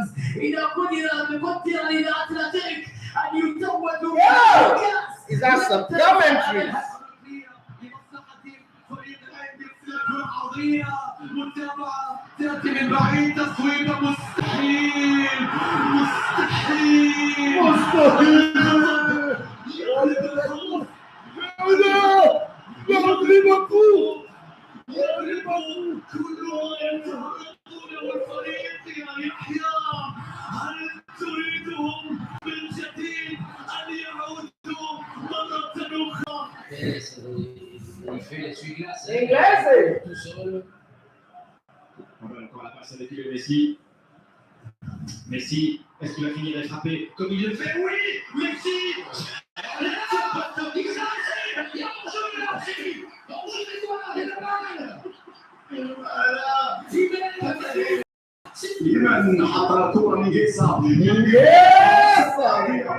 Champions إذا قدر بقدر للأتلتيك أن يتوج بالكأس. Is that some commentary? عظيمة متابعة تأتي من بعيد تصويبة مستحيل كل والفريق يا يحيى هل تريدهم من جديد أن يعودوا مرة أخرى؟ Il fait l'essuie-glace. Tout seul. On va encore la passe avec Messi. Messi, est-ce qu'il va finir à frapper comme il le fait? Oui, Messi. لمن حط الكرة من جيسا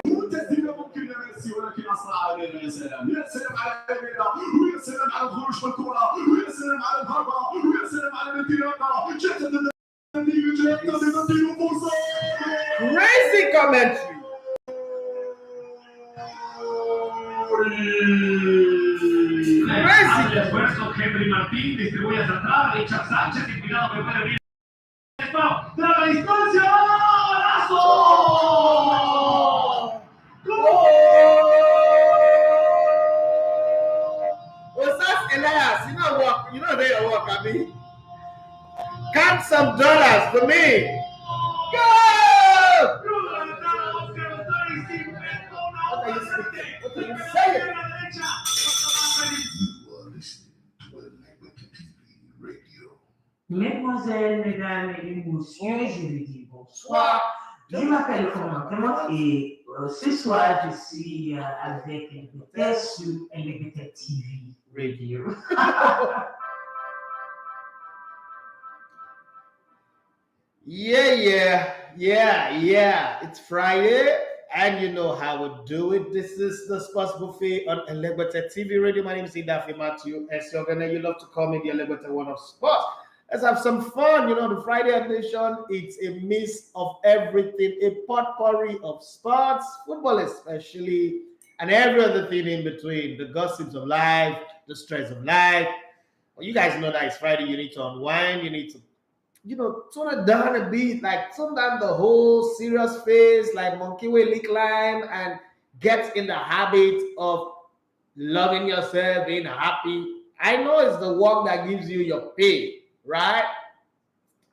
ممتازة ممكن لميسي ولكن أسرع يا سلام يا سلام على الكاميرا ويا سلام على الخروج في الكرة ويا سلام على الضربة ويا سلام على الانطلاقة جدد Crazy commentary. Crazy esfuerzo. Henry Martín distribuye hacia atrás. Richard Sánchez inclinado que puede venir. ¡De la distancia! ¡Golazo! What's that, Elias? You know they don't work, I mean. Count some dollars for me. Go! What are you saying? Mesdemoiselles, mesdames et messieurs, je vous dis bonsoir. Je m'appelle Comment et ce soir je suis avec ELEGBETE sur ELEGBETETVRADIO. Yeah. It's Friday, and you know how we do it. This is the Sports Buffet on ELEGBETETVRADIO. My name is Idafi Matthew Esiogene. You love to call me the ELEGBETE one of sports. Let's have some fun. You know, the Friday edition, it's a mix of everything, a potpourri of sports, football especially, and every other thing in between. The gossips of life, the stress of life. Well, you guys know that it's Friday. You need to unwind. You need to, tone it down a bit, like tone down the whole serious face, like monkey way lick line, and get in the habit of loving yourself, being happy. I know it's the work that gives you your pay, right?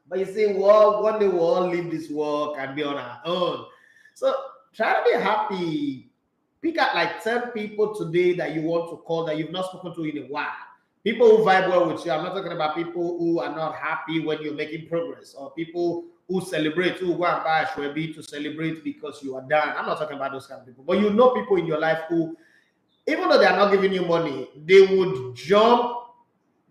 But you see, one day we'll all leave this work and be on our own. So try to be happy. Pick out like 10 people today that you want to call that you've not spoken to in a while. People who vibe well with you. I'm not talking about people who are not happy when you're making progress, or people who celebrate, who go and buy a shwebi to celebrate because you are done. I'm not talking about those kind of people. But you know people in your life who, even though they are not giving you money, they would jump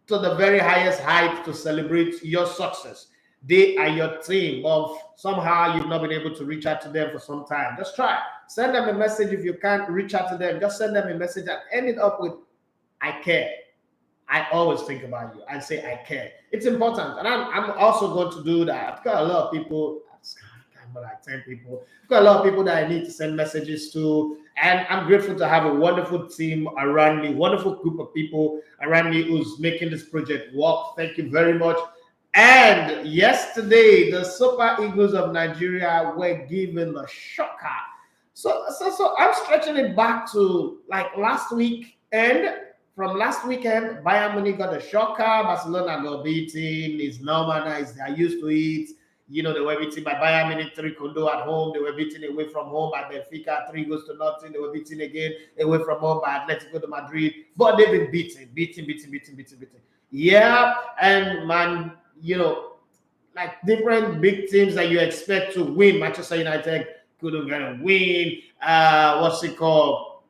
to the very highest height to celebrate your success. They are your team, but somehow you've not been able to reach out to them for some time. Just try. Send them a message. If you can't reach out to them, just send them a message and end it up with, I care. I always think about you. I say I care. It's important. And I'm also going to do that. I've got a lot of people, like 10 people. I've got a lot of people that I need to send messages to. And I'm grateful to have a wonderful team around me, wonderful group of people around me who's making this project work. Thank you very much. And yesterday, the Super Eagles of Nigeria were given the shocker. So I'm stretching it back to like last week. And from last weekend, Bayern Munich got a shocker. Barcelona got beaten. It's normal now. They're used to it. They were beaten by Bayern Munich 3-0 at home. They were beaten away from home by Benfica 3-0. They were beaten again away from home by Atletico de Madrid. But they've been beaten. Yeah, and man, like different big teams that you expect to win. Manchester United couldn't get a win. What's it called?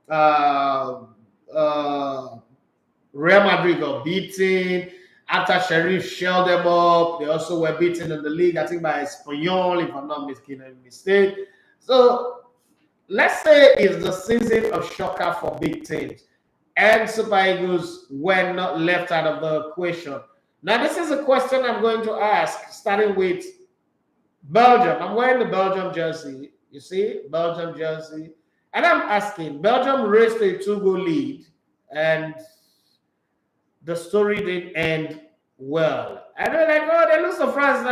Real Madrid got beaten. After Sheriff shelled them up, they also were beaten in the league, I think by Espanyol, if I'm not making a mistake. So let's say it's the season of shocker for big teams. And Super Eagles were not left out of the equation. Now, this is a question I'm going to ask, starting with Belgium. I'm wearing the Belgium jersey. You see, Belgium jersey. And I'm asking, Belgium raced a 2-goal lead, and the story didn't end well. And they're like, oh, they lose to France.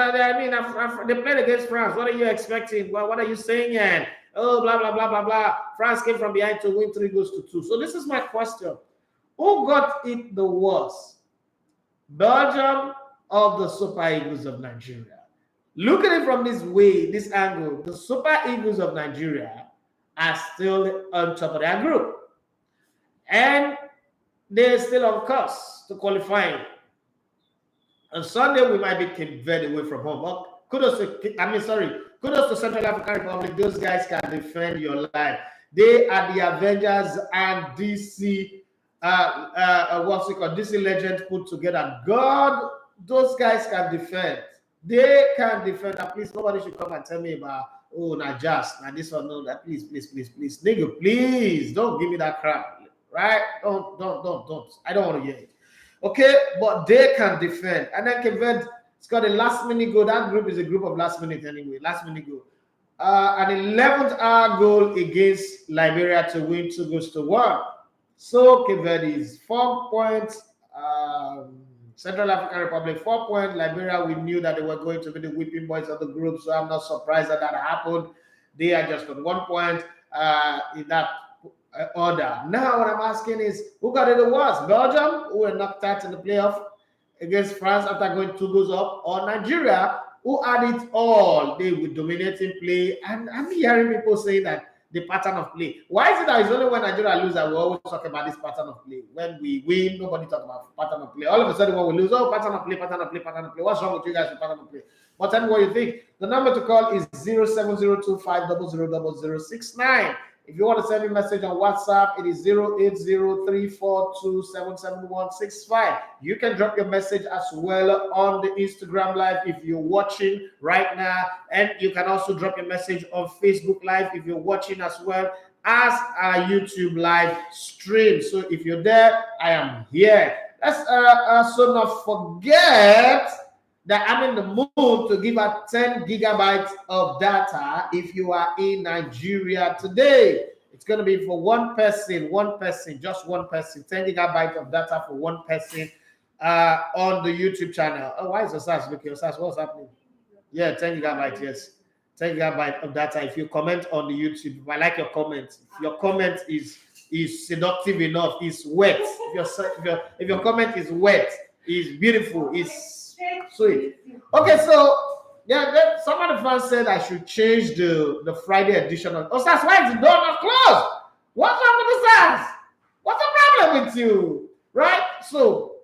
They played against France. What are you expecting? Well, what are you saying? And oh, blah, blah, blah, blah, blah. France came from behind to win 3-2. So this is my question. Who got it the worst? Belgium or the Super Eagles of Nigeria? Look at it from this way, this angle. The Super Eagles of Nigeria are still on top of their group. And they're still on course to qualifying. On Sunday, we might be Cape Verde away from home. But kudos to Central African Republic. Those guys can defend your life. They are the Avengers and DC, what's it called? DC Legends put together. God, those guys can defend. They can defend. And please, nobody should come and tell me about, oh, not just, now this one, no, that. Please. Nigga, please, don't give me that crap. Right? Don't. I don't want to hear it. Okay, but they can defend. And then Cape Verde, it's got a last-minute goal. That group is a group of last-minute anyway. Last-minute goal. An 11th hour goal against Liberia to win 2-1. So Cape Verde is 4 points. Central African Republic 4 points. Liberia, we knew that they were going to be the whipping boys of the group, so I'm not surprised that happened. They are just on 1 point in that order. Now, what I'm asking is, who got it the worst? Belgium, who were knocked out in the playoff against France after going 2 goals up, or Nigeria, who had it all? They were dominating play, and I'm hearing people saying that the pattern of play. Why is it that it's only when Nigeria loses that we always talk about this pattern of play? When we win, nobody talk about pattern of play. All of a sudden, when we lose, oh, pattern of play. What's wrong with you guys with pattern of play? But tell me what you think. The number to call is 07025000069. If you want to send me a message on WhatsApp, it is 08034277165. You can drop your message as well on the Instagram Live if you're watching right now. And you can also drop your message on Facebook Live if you're watching as well as our YouTube Live stream. So if you're there, I am here. Let's also not forget that I'm in the mood to give out 10 gigabytes of data if you are in Nigeria today. It's going to be for one person, just one person, 10 gigabytes of data for one person on the YouTube channel. Oh, why is Osas looking? Osas, what's happening? Yeah, 10 gigabytes, yes. 10 gigabytes of data. If you comment on the YouTube, if I like your comment, if your comment is seductive enough, is wet. If your comment is wet, is beautiful, is sweet. Okay, so yeah, some of the fans said I should change the Friday edition of Osas. Why is the door not closed? What's wrong with Osas? What's the problem with you? Right? So,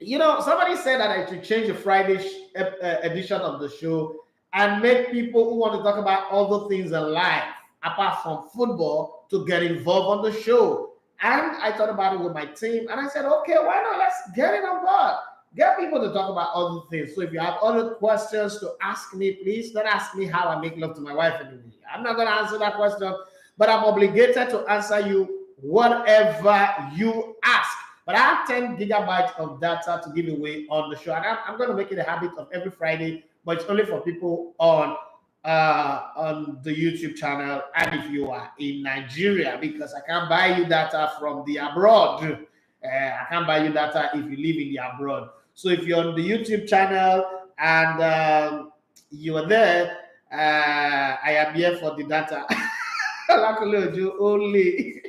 somebody said that I should change the Friday edition of the show and make people who want to talk about other things in life apart from football to get involved on the show. And I thought about it with my team, and I said, okay, why not? Let's get it on board. Get people to talk about other things. So if you have other questions to ask me, please don't ask me how I make love to my wife anymore. I'm not going to answer that question, but I'm obligated to answer you whatever you ask. But I have 10 gigabytes of data to give away on the show. And I'm going to make it a habit of every Friday, but it's only for people on the YouTube channel. And if you are in Nigeria, because I can't buy you data from the abroad. I can't buy you data if you live in the abroad. So if you're on the YouTube channel and you are there, I am here for the data. Only.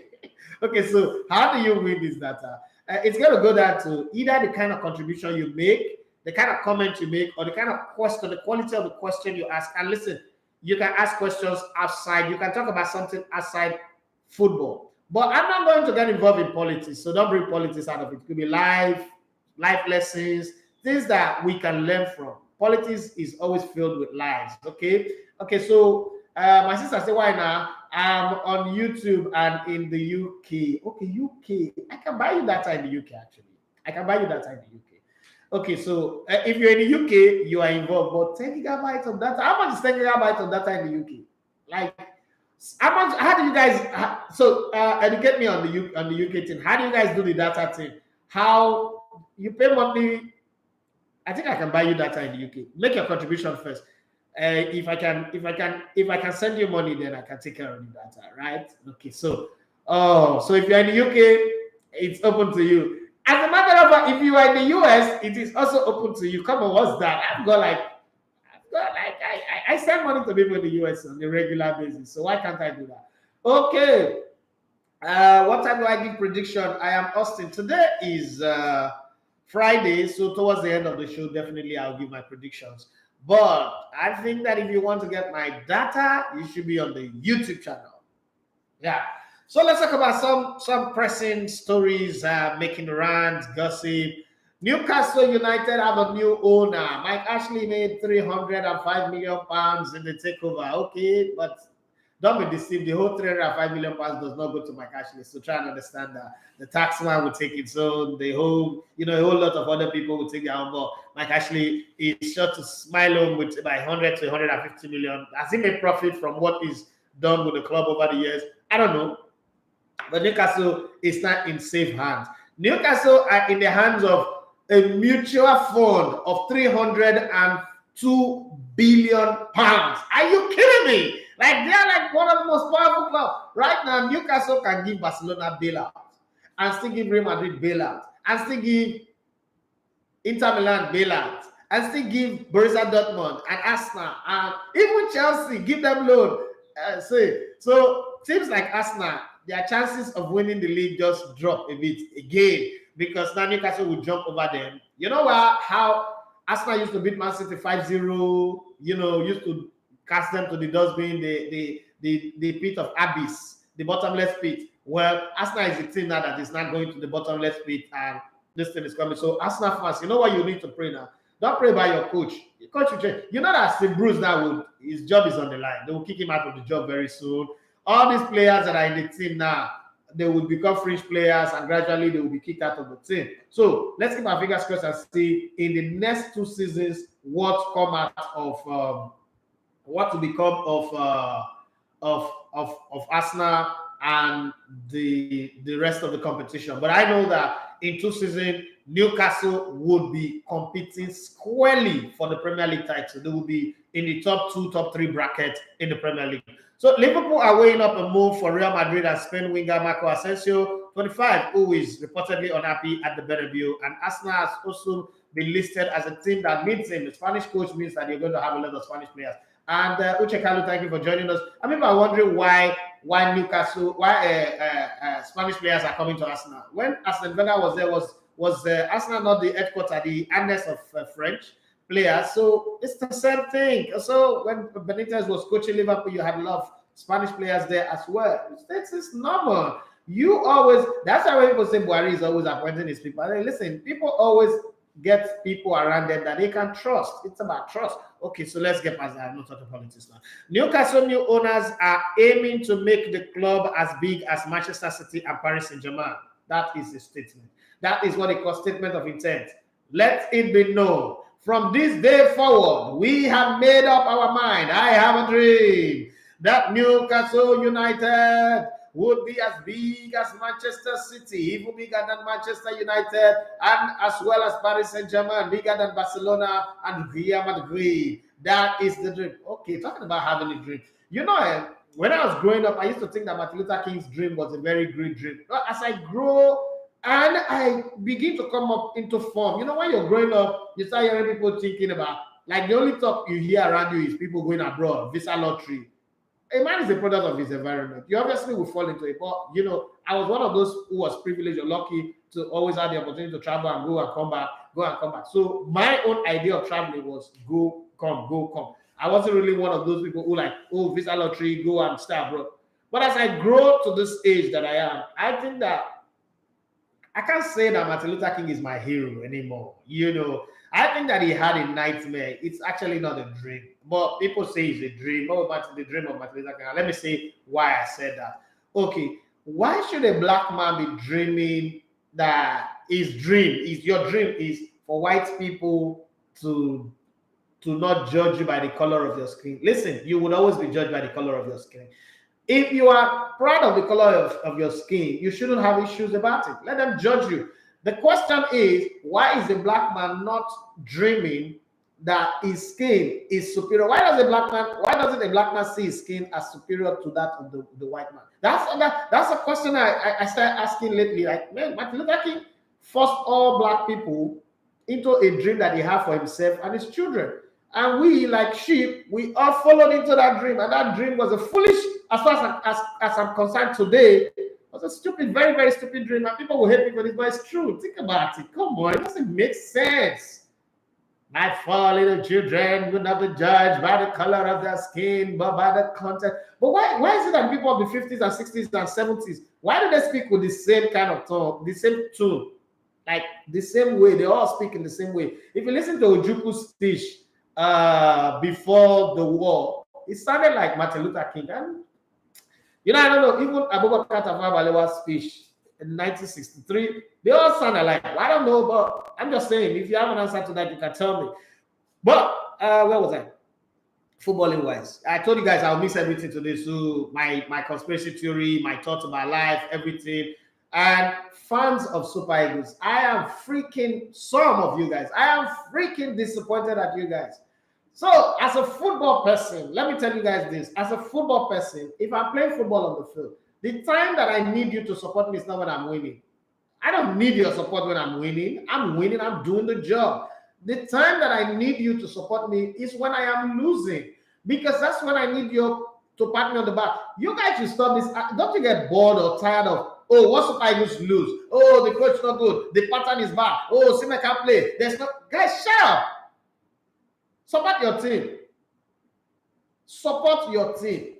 Okay, so how do you win this data? It's going to go down to either the kind of contribution you make, the kind of comment you make, or the kind of question, the quality of the question you ask. And listen, you can ask questions outside. You can talk about something outside football. But I'm not going to get involved in politics, so don't bring politics out of it. It could be life lessons, things that we can learn from. Politics is always filled with lies, okay? Okay, so my sister said, why now? I'm on YouTube and in the UK. Okay, UK. I can buy you data in the UK, actually. I can buy you data in the UK. Okay, so if you're in the UK, you are involved, but 10 gigabytes of data. How much is 10 gigabytes of data in the UK? Like, how do you guys, educate me on the UK thing. How do you guys do the data thing? How you pay monthly? I think I can buy you data in the UK. Make your contribution first. if I can send you money, then I can take care of the data, right? Okay, so so if you're in the UK, it's open to you. As a matter of fact, if you are in the US, it is also open to you. Come on, what's that? I send money to people in the US on a regular basis, so why can't I do that? Okay. What time do I give prediction? I am Austin. Today is Friday, so towards the end of the show, definitely I'll give my predictions. But I think that if you want to get my data, you should be on the YouTube channel. Yeah. So let's talk about some pressing stories, making rants, gossip. Newcastle United have a new owner. Mike Ashley made £305 million in the takeover. Okay, but don't be deceived. The whole £305 million does not go to Mike Ashley. So try and understand that the taxman will take its own. The whole, a whole lot of other people will take their own. But Mike Ashley is sure to smile home with by 100 to 150 million. Has he made profit from what is done with the club over the years? I don't know. But Newcastle is not in safe hands. Newcastle are in the hands of a mutual fund of £302 billion. Are you kidding me? Like, they are like one of the most powerful clubs. Right now, Newcastle can give Barcelona bailout and still give Real Madrid bailout and still give Inter Milan bailout and still give Borussia Dortmund and Arsenal and even Chelsea, give them loan. So teams like Arsenal, their chances of winning the league just drop a bit again because now Newcastle will jump over them. You know how Arsenal used to beat Man City 5-0, used to cast them to the dustbin, the pit of abyss, the bottomless pit. Well, Arsenal is the team now that is not going to the bottomless pit, and this thing is coming. So Arsenal fans, you know what you need to pray now? Don't pray by your coach. Your coach will change. You know that Steve Bruce now, his job is on the line. They will kick him out of the job very soon. All these players that are in the team now, they will become fringe players, and gradually they will be kicked out of the team. So let's keep our fingers crossed and see in the next 2 seasons what come out of what to become of Arsenal and the rest of the competition. But I know that in 2 seasons, Newcastle would be competing squarely for the Premier League title. They will be in the top 2, top 3 bracket in the Premier League. So Liverpool are weighing up a move for Real Madrid and Spain winger Marco Asensio, 25, who is reportedly unhappy at the Bernabeu. And Arsenal has also been listed as a team that needs him. The Spanish coach means that you're going to have a lot of Spanish players. And Uche Kalu, thank you for joining us. I mean, I'm wondering why Spanish players are coming to Arsenal. When Arsene Wenger was there, was Arsenal not the headquarters, the annex of French players? So it's the same thing. So when Benitez was coaching Liverpool, you had a lot of Spanish players there as well. This is normal. That's why when people say Buhari is always appointing his people. Listen, people always get people around them that they can trust. It's about trust. Okay, so let's get past that. I'm not talking politics now. Newcastle new owners are aiming to make the club as big as Manchester City and Paris Saint-Germain. That is a statement. That is what they call statement of intent. Let it be known. From this day forward, we have made up our mind. I have a dream that Newcastle United would be as big as Manchester City, even bigger than Manchester United, and as well as Paris Saint-Germain, bigger than Barcelona and Real Madrid. That is the dream. Okay, talking about having a dream. When I was growing up, I used to think that Martin Luther King's dream was a very great dream. But as I grow and I begin to come up into form, when you're growing up, you start hearing people thinking about, like, the only talk you hear around you is people going abroad, visa lottery. A man is a product of his environment. You obviously will fall into it. But, I was one of those who was privileged or lucky to always have the opportunity to travel and go and come back. So my own idea of traveling was go, come. I wasn't really one of those people who visa lottery, go and stay abroad. But as I grow to this age that I am, I think that I can't say that Martin Luther King is my hero anymore. I think that he had a nightmare. It's actually not a dream. But people say it's a dream. What about the dream of Martin Luther King? Let me say why I said that. Okay, why should a black man be dreaming that your dream is for white people to not judge you by the color of your skin? Listen, you would always be judged by the color of your skin. If you are proud of the color of your skin, you shouldn't have issues about it. Let them judge you. The question is, why is a black man not dreaming that his skin is superior. Why doesn't a black man see his skin as superior to that of the white man? That's a question I started asking lately. Like, man, Martin Luther King forced all black people into a dream that he had for himself and his children. And we, like sheep, we all followed into that dream. And that dream was a foolish, as far as I'm concerned today, was a stupid, very, very stupid dream. And people will hate me for this, but it's true. Think about it. Come on, it doesn't make sense. My four little children will not be judged by the color of their skin, but by the content. But why is it that people of the 50s and 60s and 70s, why do they speak with the same kind of tone, the same tune, like the same way? They all speak in the same way. If you listen to Ojukwu speech before the war, it sounded like Martin Luther King. And, I don't know, even Abubakar Tafawa Balewa's speech in 1963, they all sound alike. I don't know, but I'm just saying, if you have an answer to that, you can tell me. But where was I? Footballing wise, I told you guys I'll mix everything today. So my conspiracy theory, my thoughts about life, everything. And fans of Super Eagles, I am freaking, some of you guys, I am freaking disappointed at you guys. So as a football person, let me tell you guys this. As a football person, if I'm playing football on the field, the time that I need you to support me is not when I'm winning. I don't need your support when I'm winning. I'm winning. I'm doing the job. The time that I need you to support me is when I am losing, because that's when I need you to pat me on the back. You guys should stop this. Don't you get bored or tired of, oh, what's Super Eagles lose? Oh, the coach is not good. The pattern is bad. Oh, Sima can't play. There's no, guys, shut up. Support your team. Support your team.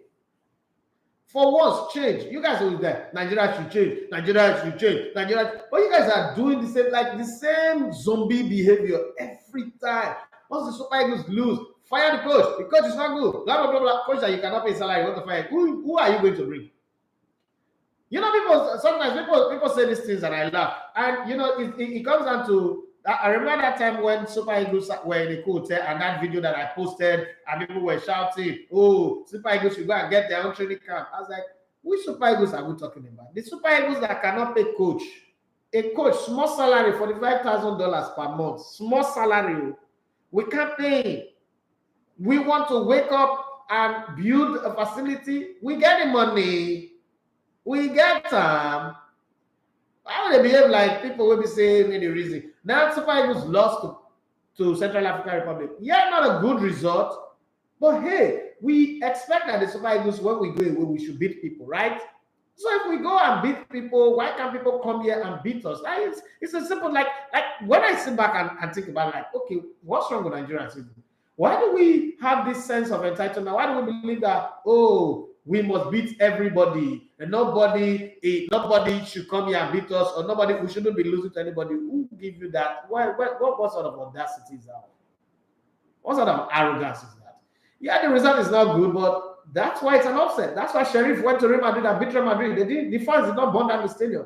For once, change. You guys will there. Nigeria should change. Nigeria should change. Nigeria. But you guys are doing the same zombie behavior every time. Once the Super Eagles lose, fire the coach. The coach is not good. Blah blah blah blah. Coach that you cannot pay salary. What the fire? Who are you going to bring? People sometimes people say these things and I laugh. And it comes down to. I remember that time when Super Eagles were in the hotel and that video that I posted and people were shouting, oh, Super Eagles should go and get their own training camp. I was like, which Super Eagles are we talking about? The Super Eagles that cannot pay coach. A coach, small salary, $45,000 per month. Small salary. We can't pay. We want to wake up and build a facility. We get the money. We get time. Why would they behave like people will be saying any reason? Now Super Eagles lost to Central African Republic. Yeah, not a good result. But hey, we expect that the Super Eagles, when we go away, we should beat people, right? So if we go and beat people, why can't people come here and beat us? Like, it's a simple, like when I sit back and think about like, okay, what's wrong with Nigerians? Why do we have this sense of entitlement? Why do we believe that, oh, we must beat everybody and nobody should come here and beat us, or we shouldn't be losing to anybody? Who give you that? What sort of audacity is that? What sort of arrogance is that? Yeah, the result is not good, but that's why it's an upset. That's why Sheriff went to Real Madrid and beat Real Madrid. The fans did not burn down the stadium.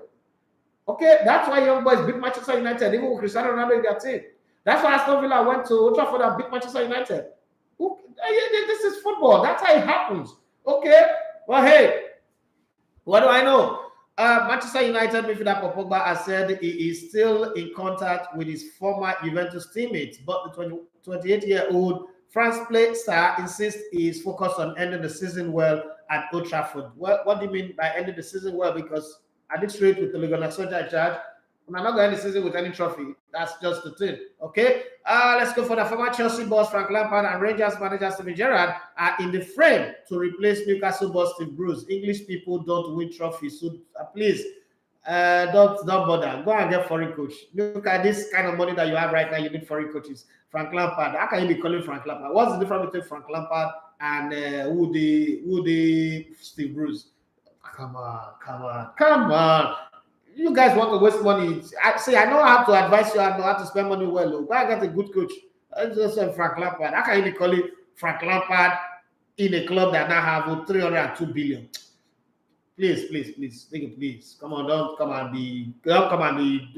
Okay, that's why Young Boys beat Manchester United, even with Cristiano Ronaldo in their team. That's why Aston Villa went to Old Trafford and beat Manchester United. This is football. That's how it happens. Okay, well, hey, what do I know? Manchester United midfielder Pogba has said he is still in contact with his former Juventus teammates, but the 28-year-old France play star insists he is focused on ending the season well at Old Trafford. Well, what do you mean by ending the season well? Because I did straight with the Liga Soldier in charge. I'm not going to end the season with any trophy. That's just the thing. Okay. Let's go for the former Chelsea boss Frank Lampard and Rangers manager Steven Gerrard are in the frame to replace Newcastle boss Steve Bruce. English people don't win trophies, so please don't bother. Go and get foreign coach. Look at this kind of money that you have right now. You need foreign coaches. Frank Lampard. How can you be calling Frank Lampard? What's the difference between Frank Lampard and Woody Steve Bruce? Come on. You guys want to waste money. I know how to advise you. I know how to spend money well. Go and get a good coach. Just Frank Lampard. How can you call it Frank Lampard in a club that now have 302 billion? Please. Come on, don't come and be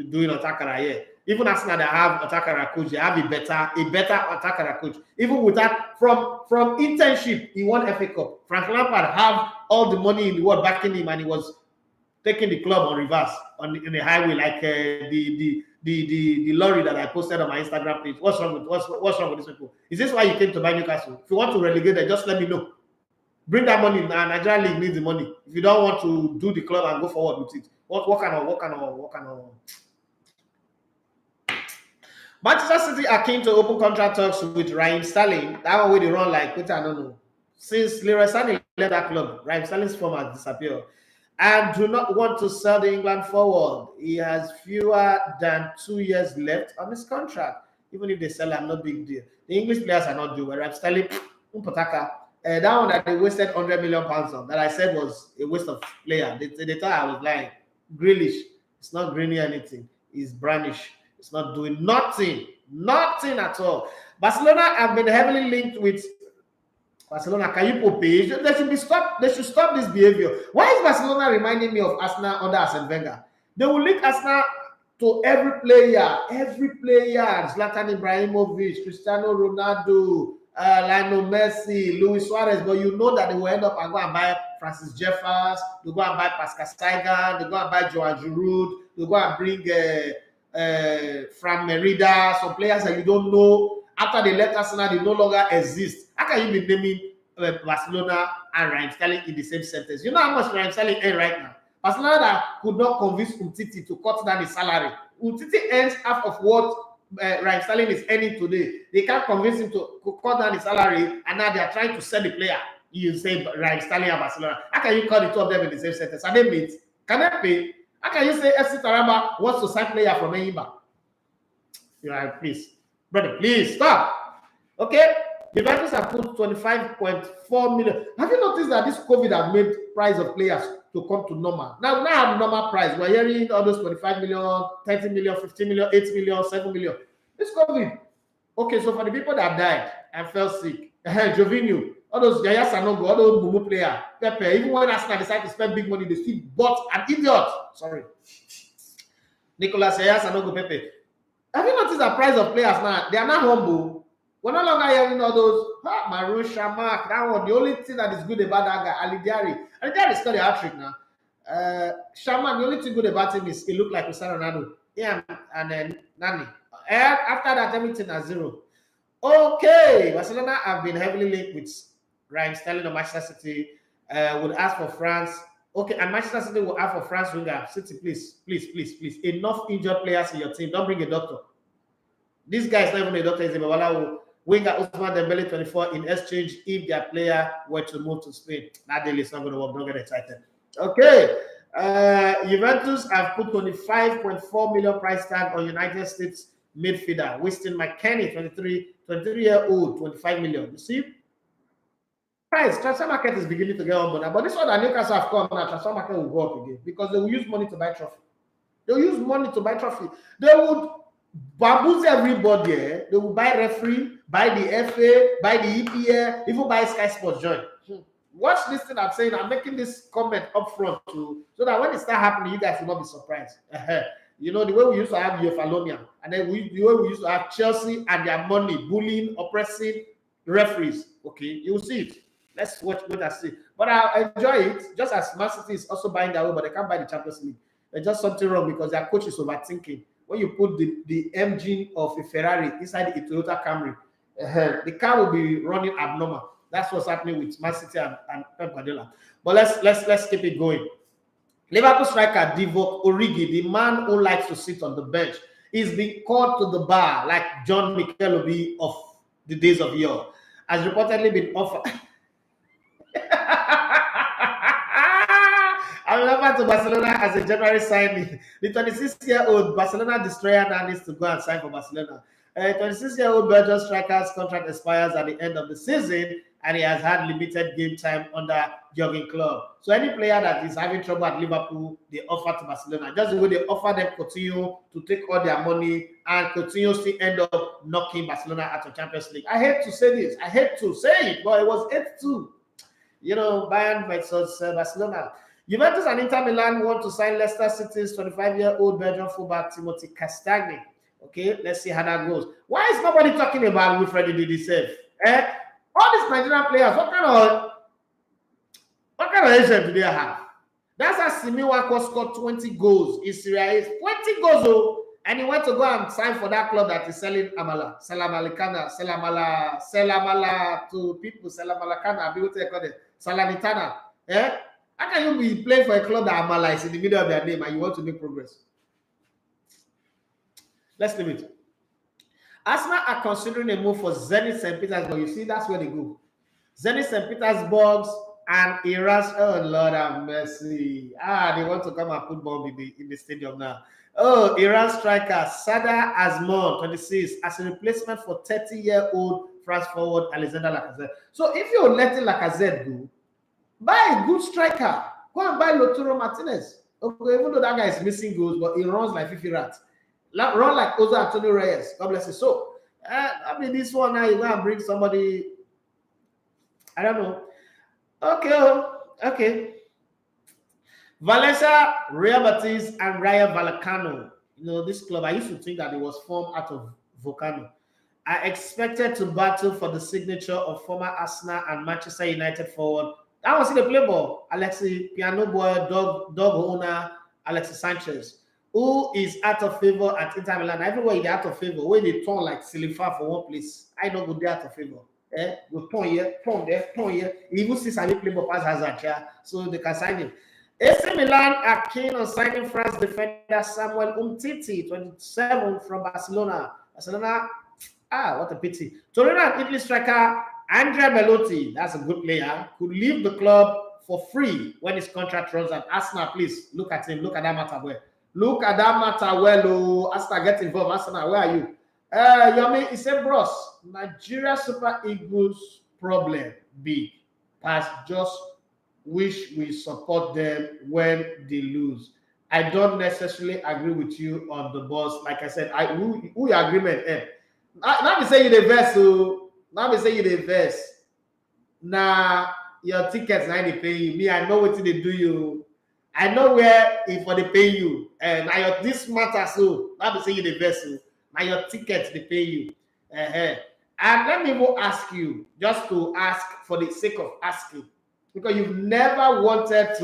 doing Otakara here. Even Arsenal that have Otakara coach, they have a better Otakara coach. Even with that, from internship, he won FA Cup. Frank Lampard have all the money in the world backing him, and he was taking the club on reverse in the highway, like the lorry that I posted on my Instagram page. What's wrong with these people? Is this why you came to buy Newcastle? If you want to relegate them, just let me know. Bring that money. Nigeria League needs the money. If you don't want to do the club and go forward with it, what kind of Manchester City are keen to open contract talks with Raheem Sterling. That one way they run like, I don't know. Since Leroy Sané left that club, Raheem Sterling's form has disappeared. And do not want to sell the England forward. He has fewer than 2 years left on his contract. Even if they sell him, no big deal. The English players are not doing well. Raheem Sterling, Umpataka. That one that they wasted £100 million on, that I said was a waste of player. They thought I was lying. Grealish, it's not greening anything. It's brownish. It's not doing nothing at all. Barcelona have been heavily linked with Barcelona. Can you page? They should stop this behavior. Why is Barcelona reminding me of Arsenal under Arsene Wenger? They will link Arsenal to every player. Zlatan Ibrahimovic, Cristiano Ronaldo, Lionel Messi, Luis Suarez, but you know that they will end up and go and buy Francis Jeffers, they go and buy Pascal Steiger, they go and buy Joan Giroud, they go and bring Fran Merida, some players that you don't know. After they left Arsenal, they no longer exist. How can you be naming Barcelona and Raheem Sterling in the same sentence? You know how much Raheem Sterling earns right now? Barcelona that could not convince Umtiti to cut down his salary. Umtiti earns half of what Raheem Sterling is earning today. They can't convince him to cut down his salary, and now they are trying to sell the player. You say Raheem Sterling and Barcelona. How can you call the two of them in the same sentence? Are they mates? Can they pay? How can you say FC Taraba wants to sign player from Enyimba? Please, brother, please stop. Okay, the Vikings have put 25.4 million. Have you noticed that this COVID has made price of players to come to normal? Now have normal price. We're hearing all those 25 million, 30 million, 15 million, 8 million, 7 million. This COVID. Okay, so for the people that died and fell sick, Jovinho, all those Yaya Sanogo, all those Bumu players, Pepe, even when Arsenal decided to spend big money, they still bought an idiot. Sorry. Nicolas Yaya Sanogo, Pepe. Have you noticed the price of players now? They are not humble. We're no longer hearing all those, Marouche, Shamak, that one. The only thing that is good about that guy, Ali Diari. Ali Diari is still a hat-trick now. Shamak, the only thing good about him is he looked like Cristiano Ronaldo. Yeah, and then Nani. After that, everything is zero. Okay, Barcelona have been heavily linked with Raheem Sterling of Manchester City. Would ask for France. Okay, and Manchester City will ask for France winger. City, please. Enough injured players in your team. Don't bring a doctor. This guy is not even a doctor. He's a Babalawo. Winger Ousmane Dembele 24 in exchange if their player were to move to Spain. That deal is not going to work. Don't get excited. Okay. Juventus have put 25.4 million price tag on United States midfielder Winston McKennie, 23-year-old, 25 million. You see? Price, transfer market is beginning to get on board. But this one that Newcastle have come now, transfer market will go up again because they will use money to buy trophy. They will use money to buy trophy. They would bamboozle everybody. They will buy referee, buy the FA, buy the EPL, even buy Sky Sports join. Watch this thing I'm saying. I'm making this comment up front too, so that when it start happening, you guys will not be surprised. You know, the way we used to have Euphalonia, and then the way we used to have Chelsea and their money, bullying, oppressing referees. Okay, you will see it. Let's watch what I see. But I enjoy it, just as Man City is also buying their way, but they can't buy the Champions League. There's just something wrong because their coach is overthinking. When you put the engine of a Ferrari inside the Toyota Camry, the car will be running abnormal. That's what's happening with Man City and Pep Guardiola. But let's keep it going. Liverpool striker Divock Origi, the man who likes to sit on the bench, is being called to the bar like John Mikel of the days of yore, has reportedly been offered. I'm over to Barcelona as a January signing. The 26-year-old Barcelona destroyer now needs to go and sign for Barcelona. 26-year-old Belgian striker's contract expires at the end of the season, and he has had limited game time under Jurgen Klopp. So any player that is having trouble at Liverpool, they offer to Barcelona. Just the way they offer them Coutinho to take all their money, and Coutinho still end up knocking Barcelona out of Champions League. I hate to say this. I hate to say it, but it was 8-2. You know, Bayern versus Barcelona. Juventus and Inter Milan want to sign Leicester City's 25-year-old Belgian fullback Timothy Castagne. Okay, let's see how that goes. Why is nobody talking about Wilfred Ndidi? All these Nigerian players, what kind of agent do they have? That's how Simiwako scored 20 goals in Serie A. 20 goals, oh, and he went to go and sign for that club that is selling Amala, Salamalikana, Selamala to people, Salamalikana, what they call it, Salamitana. Eh? How can you be playing for a club that Amala is in the middle of their name and you want to make progress? Let's leave it. Arsenal are considering a move for Zenit St. Petersburg. You see, that's where they go. Zenit St. Petersburg and Iran's, oh Lord have mercy. They want to come and put bomb in the stadium now. Oh, Iran striker Sada Azmoun, 26, as a replacement for 30-year-old France forward Alexander Lacazette. So if you're letting Lacazette go, buy a good striker. Go and buy Lautaro Martinez. Okay, even though that guy is missing goals, but he runs like 50 rats. Run like Jose Antonio Reyes. God bless you. So, I mean, this one now, you go and bring somebody, I don't know. Okay. Valencia, Real Betis, and Rayo Vallecano. You know, this club, I used to think that it was formed out of Volcano. I expected to battle for the signature of former Arsenal and Manchester United forward. I want to see the play ball. Alexis Piano Boy, dog owner, Alexis Sanchez, who is out of favor at Inter Milan. Everywhere they're out of favor. When they turn like Silifa for one place, I don't go there out of favor. We turn here, turn there, turn here. Even since I play ball pass Hazard, so they can sign him. AC Milan are keen on signing France defender Samuel Umtiti, 27, from Barcelona. What a pity. Torino and Italy striker Andrea Belotti, that's a good player, could leave the club for free when his contract runs out. Arsenal, please look at him. Look at that matter well. Look at that matter well. Oh, Arsenal, get involved. Arsenal, where are you? Yomi, he said, bros, Nigeria Super Eagles problem big. Pass, just wish we support them when they lose. I don't necessarily agree with you on the boss. Like I said, who your agreement? Not be saying you the verse, so not be saying you the verse. Nah, your tickets now they pay you. Me, I know what they do you. I know where if they pay you. And now this matter, so not be saying you the verse. So now your tickets they pay you. And let me even ask you, just to ask for the sake of asking. Because you've never liked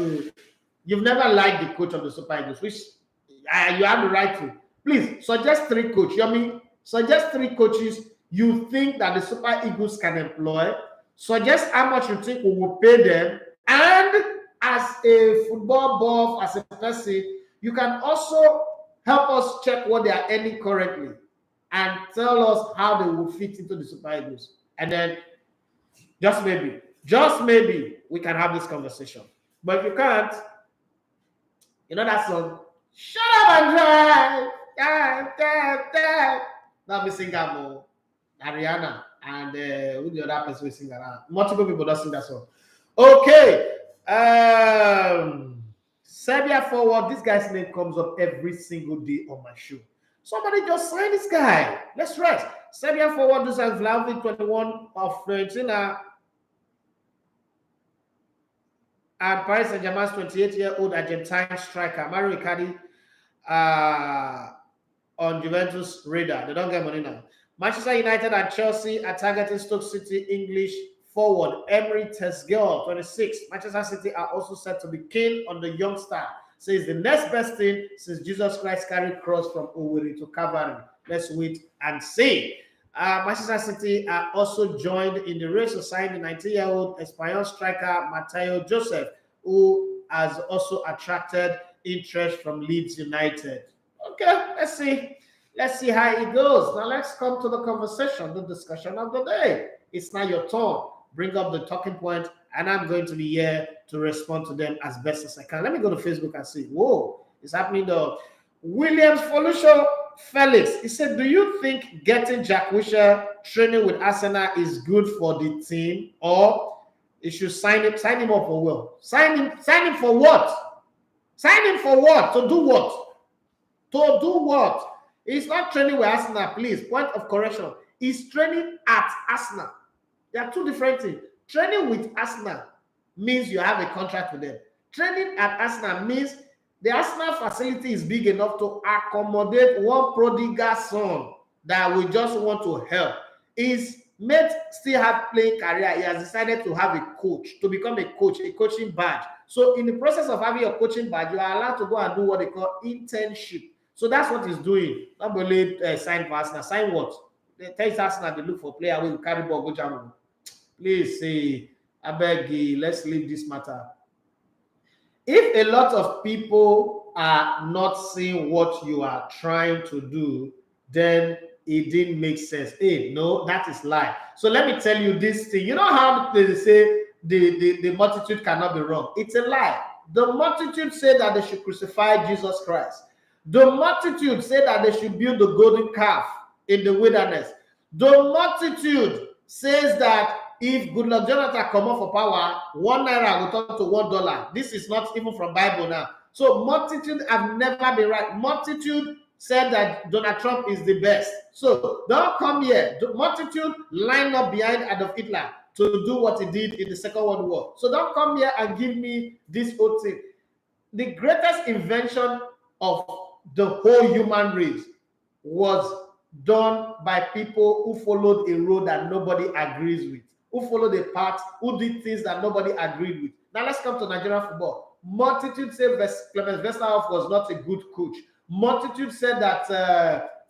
the coach of the Super Eagles, which you have the right to. Please suggest 3 coaches. Suggest 3 coaches you think that the Super Eagles can employ. Suggest how much you think we will pay them. And as a football buff, as a person, you can also help us check what they are earning currently and tell us how they will fit into the Super Eagles. And then just maybe, we can have this conversation. But if you can't, you know that song, shut up and drive. Now we sing more. Ariana and who the other person we sing around. Multiple people don't sing that song. Okay. Serbia forward. This guy's name comes up every single day on my show. Somebody just sign this guy. Let's rest. Serbia forward. This is Vlahovic, 21 of Fiorentina. And Paris Saint-Germain's 28-year-old Argentine striker, Mario Icardi, on Juventus radar. They don't get money now. Manchester United and Chelsea are targeting Stoke City English forward Emery Tesgel, 26. Manchester City are also set to be keen on the young star. Says the next best thing since Jesus Christ carried cross from Owerri to Calvary. Let's wait and see. Manchester City are also joined in the race to sign the 19-year-old Espanyol striker Mateo Joseph, who has also attracted interest from Leeds United. Okay, let's see. Let's see how it goes. Now let's come to the conversation, the discussion of the day. It's now your turn. Bring up the talking point, and I'm going to be here to respond to them as best as I can. Let me go to Facebook and see. Whoa, it's happening though. Williams Folusho Felix, he said, do you think getting Jack Wilshere training with Arsenal is good for the team, or you should sign him up for what? Sign him for what? Sign him for what? To do what? To do what? He's not training with Arsenal, please. Point of correction. He's training at Arsenal. There are two different things. Training with Arsenal means you have a contract with them. Training at Arsenal means the Arsenal facility is big enough to accommodate one prodigal son that we just want to help. Is Mate still have playing career. He has decided to have a coach, to become a coach, a coaching badge. So in the process of having a coaching badge, you are allowed to go and do what they call internship. So that's what he's doing. Not only sign for Arsenal. Sign what? They tell Arsenal to look for player who will carry ball, go jam. Please say, I beg you, let's leave this matter. If a lot of people are not seeing what you are trying to do, then it didn't make sense. Hey, no, that is lie. So let me tell you this thing. You know how they say the multitude cannot be wrong? It's a lie. The multitude said that they should crucify Jesus Christ. The multitude said that they should build the golden calf in the wilderness. The multitude says that if Goodluck Jonathan come up for power, $1 will turn to $1. This is not even from Bible now. So multitude have never been right. Multitude said that Donald Trump is the best. So don't come here. The multitude line up behind Adolf Hitler to do what he did in the Second World War. So don't come here and give me this whole thing. The greatest invention of the whole human race was done by people who followed a road that nobody agrees with, who followed a path, who did things that nobody agreed with. Now let's come to Nigerian football. Multitude said Clemens Vesterhoff was not a good coach. Multitude said that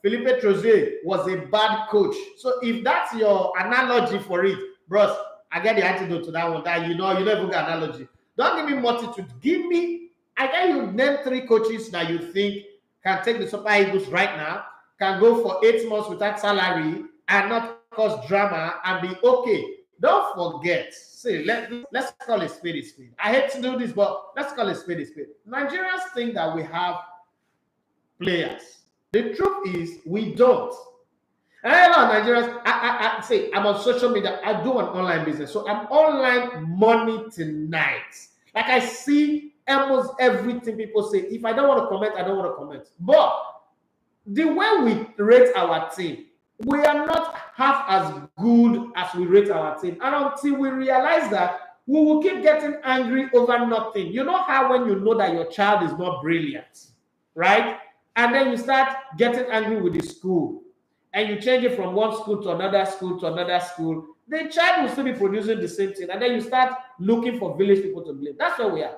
Felipe Troze was a bad coach. So if that's your analogy for it, bros, I get the antidote to that one. That you don't even get analogy. Don't give me multitude. Give me, I get you name 3 coaches that you think can take the Super Eagles right now, can go for 8 months without salary and not cause drama and be okay. Don't forget, see, let's call it spade a spade. I hate to do this, but let's call it spade a spade. Nigerians think that we have players. The truth is, we don't. And I know Nigerians, I say, I'm on social media, I do an online business. So I'm online money tonight. Like I see almost everything people say. If I don't want to comment, I don't want to comment. But the way we rate our team, we are not half as good as we rate our team. And until we realize that, we will keep getting angry over nothing. You know how when you know that your child is not brilliant, right? And then you start getting angry with the school, and you change it from one school to another school to another school, the child will still be producing the same thing. And then you start looking for village people to blame. That's where we are.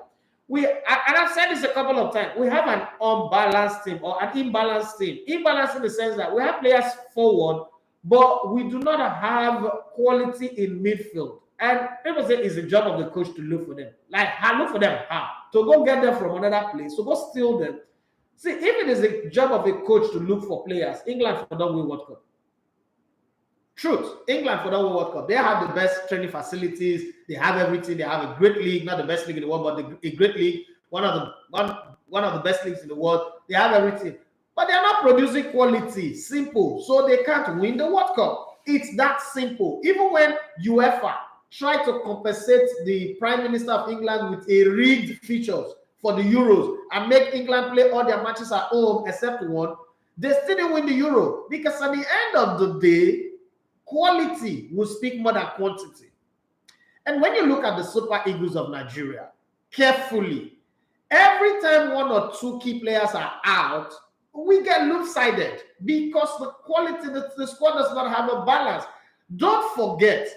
And I've said this a couple of times, we have an unbalanced team or an imbalanced team. Imbalanced in the sense that we have players forward, but we do not have quality in midfield. And people say it's the job of the coach to look for them. Like, look for them how? To go get them from another place, to go steal them. See, if it is the job of a coach to look for players, England for don't win World Cup. Truth, England for don't win World Cup. They have the best training facilities. They have everything. They have a great league, not the best league in the world, but a great league. One of the best leagues in the world. They have everything, but they are not producing quality. Simple. So they can't win the World Cup. It's that simple. Even when UEFA tried to compensate the Prime Minister of England with a rigged features for the Euros and make England play all their matches at home except one, they still didn't win the Euro, because at the end of the day, quality will speak more than quantity. And when you look at the Super Eagles of Nigeria carefully, every time 1 or 2 key players are out, we get lopsided because the quality, the squad does not have a balance. Don't forget,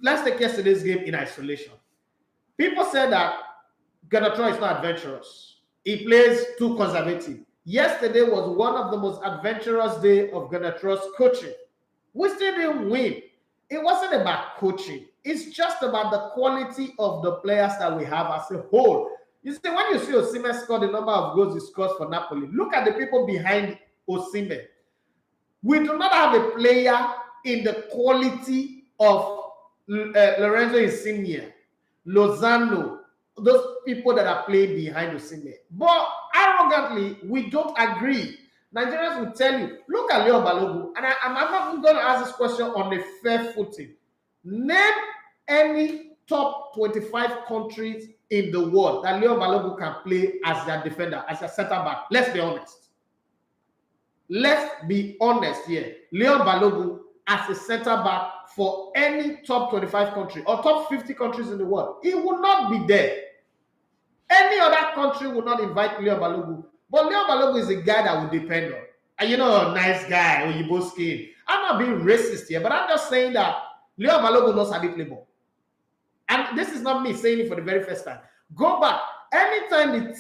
let's take yesterday's game in isolation. People said that Garnacho is not adventurous. He plays too conservative. Yesterday was one of the most adventurous days of Garnacho's coaching. We still didn't win. It wasn't about coaching. It's just about the quality of the players that we have as a whole. You see, when you see Osimhen score the number of goals he scores for Napoli, look at the people behind Osimhen. We do not have a player in the quality of Lorenzo Insigne, Lozano, those people that are playing behind Osimhen. But arrogantly, we don't agree. Nigerians will tell you, look at Leon Balogun, and I'm not going to ask this question on a fair footing. Name any top 25 countries in the world that Leon Balogun can play as their defender, as a center back. Let's be honest. Let's be honest here. Leon Balogun as a center back for any top 25 country or top 50 countries in the world, he will not be there. Any other country will not invite Leon Balogun. But Leon Balogun is a guy that will depend on. And you know, a nice guy, Oyibo skin. I'm not being racist here, but I'm just saying that Leo Balogun knows how to play ball. And this is not me saying it for the very first time. Go back. Anytime the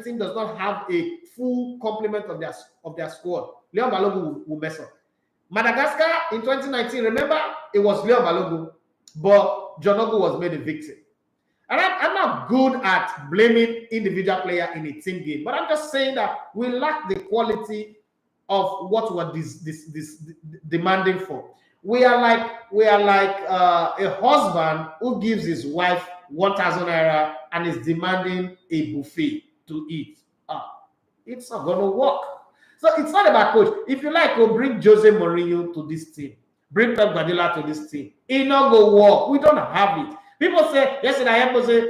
team does not have a full complement of their squad, Leon Balogun will mess up. Madagascar in 2019, remember, it was Leon Balogun, but John Ogu was made a victim. And I'm not good at blaming individual player in a team game, but I'm just saying that we lack the quality of what we're demanding for. We are like a husband who gives his wife 1,000 naira and is demanding a buffet to eat. It's not gonna work. So it's not about coach. If you like, we'll bring Jose Mourinho to this team, bring Pep Guardiola to this team. It not go work. We don't have it. People say yesterday, I have to say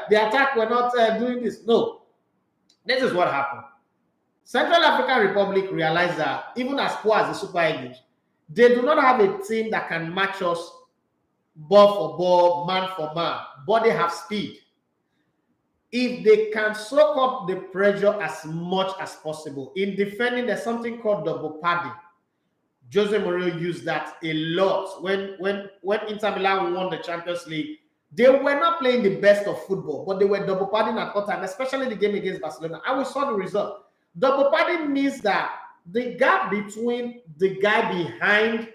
the attack were not doing this. No, this is what happened. Central African Republic realized that even as poor as the Super Eagles, they do not have a team that can match us ball for ball, man for man, but they have speed. If they can soak up the pressure as much as possible in defending, there's something called double padding. Jose Mourinho used that a lot when Inter Milan won the Champions League. They were not playing the best of football, but they were double padding at all time, especially the game against Barcelona. And we saw the result. Double padding means that the gap between the guy behind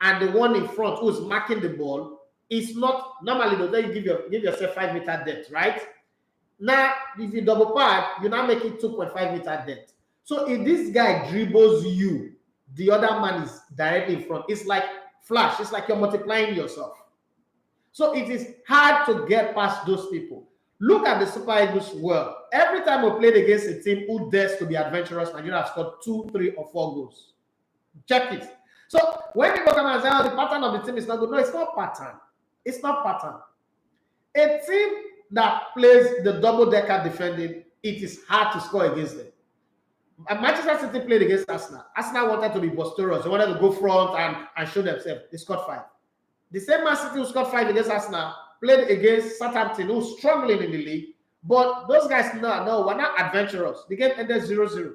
and the one in front who is marking the ball is not normally you give yourself 5 meter depth, right? Now, if you double pad, you now make it 2.5 meter depth. So if this guy dribbles you, the other man is directly in front. It's like flash. It's like you're multiplying yourself. So it is hard to get past those people. Look at the Super Eagles world. Every time we played against a team who dares to be adventurous, Nigeria have scored 2, 3, or 4 goals. Check it. So when people come and say, oh, the pattern of the team is not good. No, it's not pattern. It's not pattern. A team that plays the double-decker defending, it is hard to score against them. And Manchester City played against Arsenal. Arsenal wanted to be boisterous. They wanted to go front and show themselves. They scored 5. The same Man City who scored 5 against Arsenal played against Southampton, who's struggling in the league. But those guys, no, we're not adventurous. The game ended 0-0.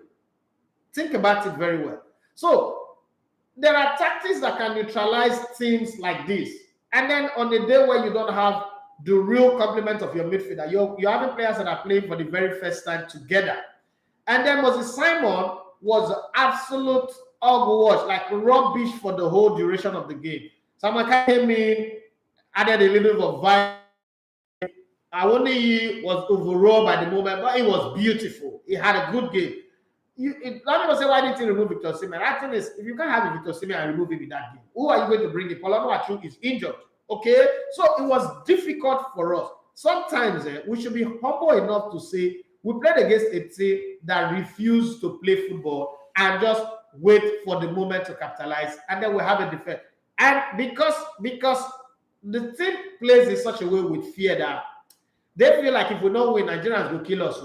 Think about it very well. So there are tactics that can neutralize teams like this. And then on the day where you don't have the real complement of your midfielder, you're having players that are playing for the very first time together. And then Moses Simon was absolute hogwash, like rubbish for the whole duration of the game. Someone came in, added a little bit of vibe. Awoniyi was overall by the moment, but it was beautiful. He had a good game. Let me say, why didn't you remove Victor Osimhen? I think is if you can't have Victor Osimhen and remove him in that game, who are you going to bring in? Polano Achu is injured. Okay, so it was difficult for us. Sometimes we should be humble enough to say we played against a team that refused to play football and just wait for the moment to capitalize, and then we have a defense. And because the team plays in such a way with fear that they feel like if we don't win, Nigerians will kill us.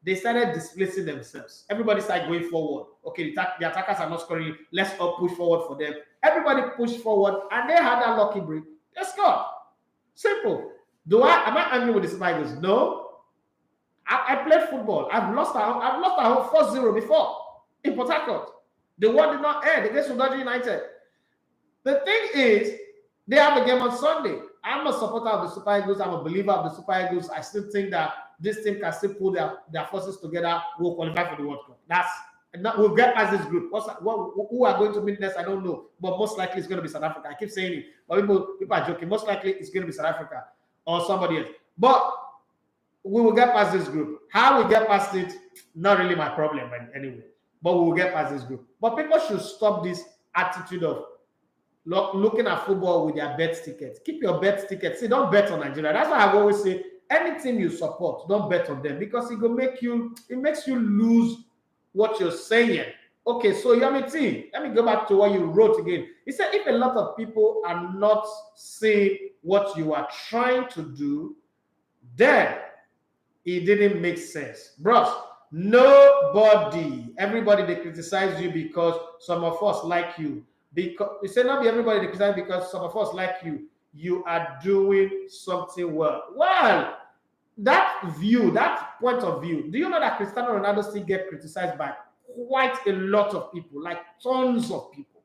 They started displacing themselves. Everybody started going forward. Okay, the attackers are not scoring. Let's all push forward for them. Everybody pushed forward, and they had that lucky break. They scored. Simple. Am I angry with the Super Eagles? No. I played football. I've lost at home 4-0 before in Port Harcourt. The war did not end against Udoji United. The thing is, they have a game on Sunday. I'm a supporter of the Super Eagles. I'm a believer of the Super Eagles. I still think that this team can still pull their forces together. We'll qualify for the World Cup. We'll get past this group. Who are going to meet next? I don't know. But most likely it's going to be South Africa. I keep saying it. But people are joking. Most likely it's going to be South Africa or somebody else. But we will get past this group. How we get past it, not really my problem anyway. But we will get past this group. But people should stop this attitude of looking at football with their bet tickets. Keep your bet tickets. See, don't bet on Nigeria. That's why I've always said, any team you support, don't bet on them because it makes you lose what you're saying. Okay, so you have a team. Let me go back to what you wrote again. He said, if a lot of people are not seeing what you are trying to do, then it didn't make sense. Bros, everybody they criticize you because some of us like you. Because we say not be everybody they criticize because some of us like you. You are doing something well. Well, that point of view, do you know that Cristiano Ronaldo still gets criticized by quite a lot of people, like tons of people.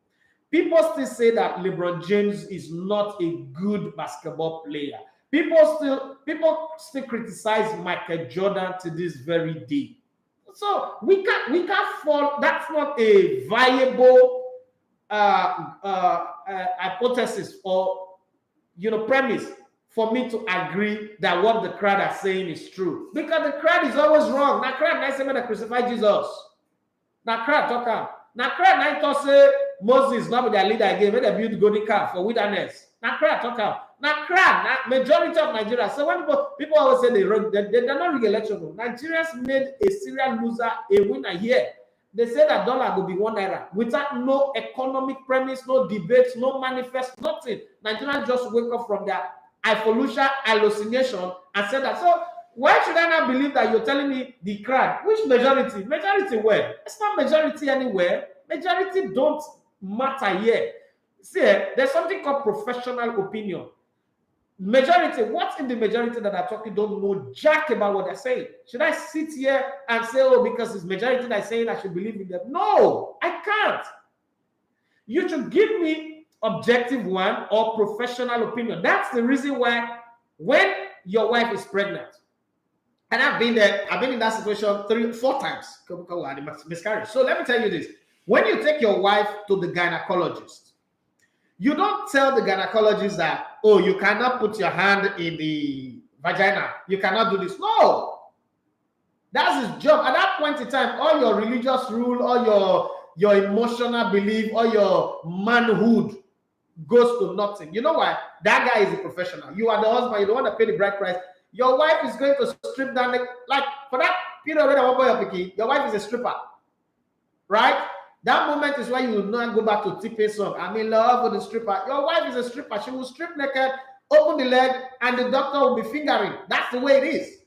People still say that LeBron James is not a good basketball player. People still criticize Michael Jordan to this very day. So we can't fall. That's not a viable hypothesis or premise for me to agree that what the crowd are saying is true, because the crowd is always wrong. Now crowd nice say that crucify Jesus. Now crowd talk out. Now crowd night talk say Moses not be their leader again. When they build golden calf for wilderness. Now crowd talk out. Now crowd, majority of Nigeria. So when people always say they're not rig election. Nigerians made a serial loser a winner here. They say that dollar will be $1 without no economic premise, no debates, no manifest, nothing. Nigerians just wake up from their hallucination and say that. So why should I not believe that you're telling me the crowd? Which majority? Majority where? It's not majority anywhere. Majority don't matter here. See, there's something called professional opinion. Majority, what's in the majority that are talking don't know jack about what they're saying. Should I sit here and say, oh, because it's majority that's saying I should believe in them? No, I can't. You should give me objective one or professional opinion. That's the reason why when your wife is pregnant, and I've been in that situation 3-4 times, miscarriage. So let me tell you this. When you take your wife to the gynecologist, you don't tell the gynecologist that, oh, you cannot put your hand in the vagina. You cannot do this. No. That's his job. At that point in time, all your religious rule, all your emotional belief, all your manhood goes to nothing. You know why? That guy is a professional. You are the husband. You don't want to pay the bride price. Your wife is going to strip down. Like for that period when I want boy or picky, your wife is a stripper. Right? That moment is why you will not go back to TP song. I'm in love with the stripper. Your wife is a stripper. She will strip naked, open the leg, and the doctor will be fingering. That's the way it is.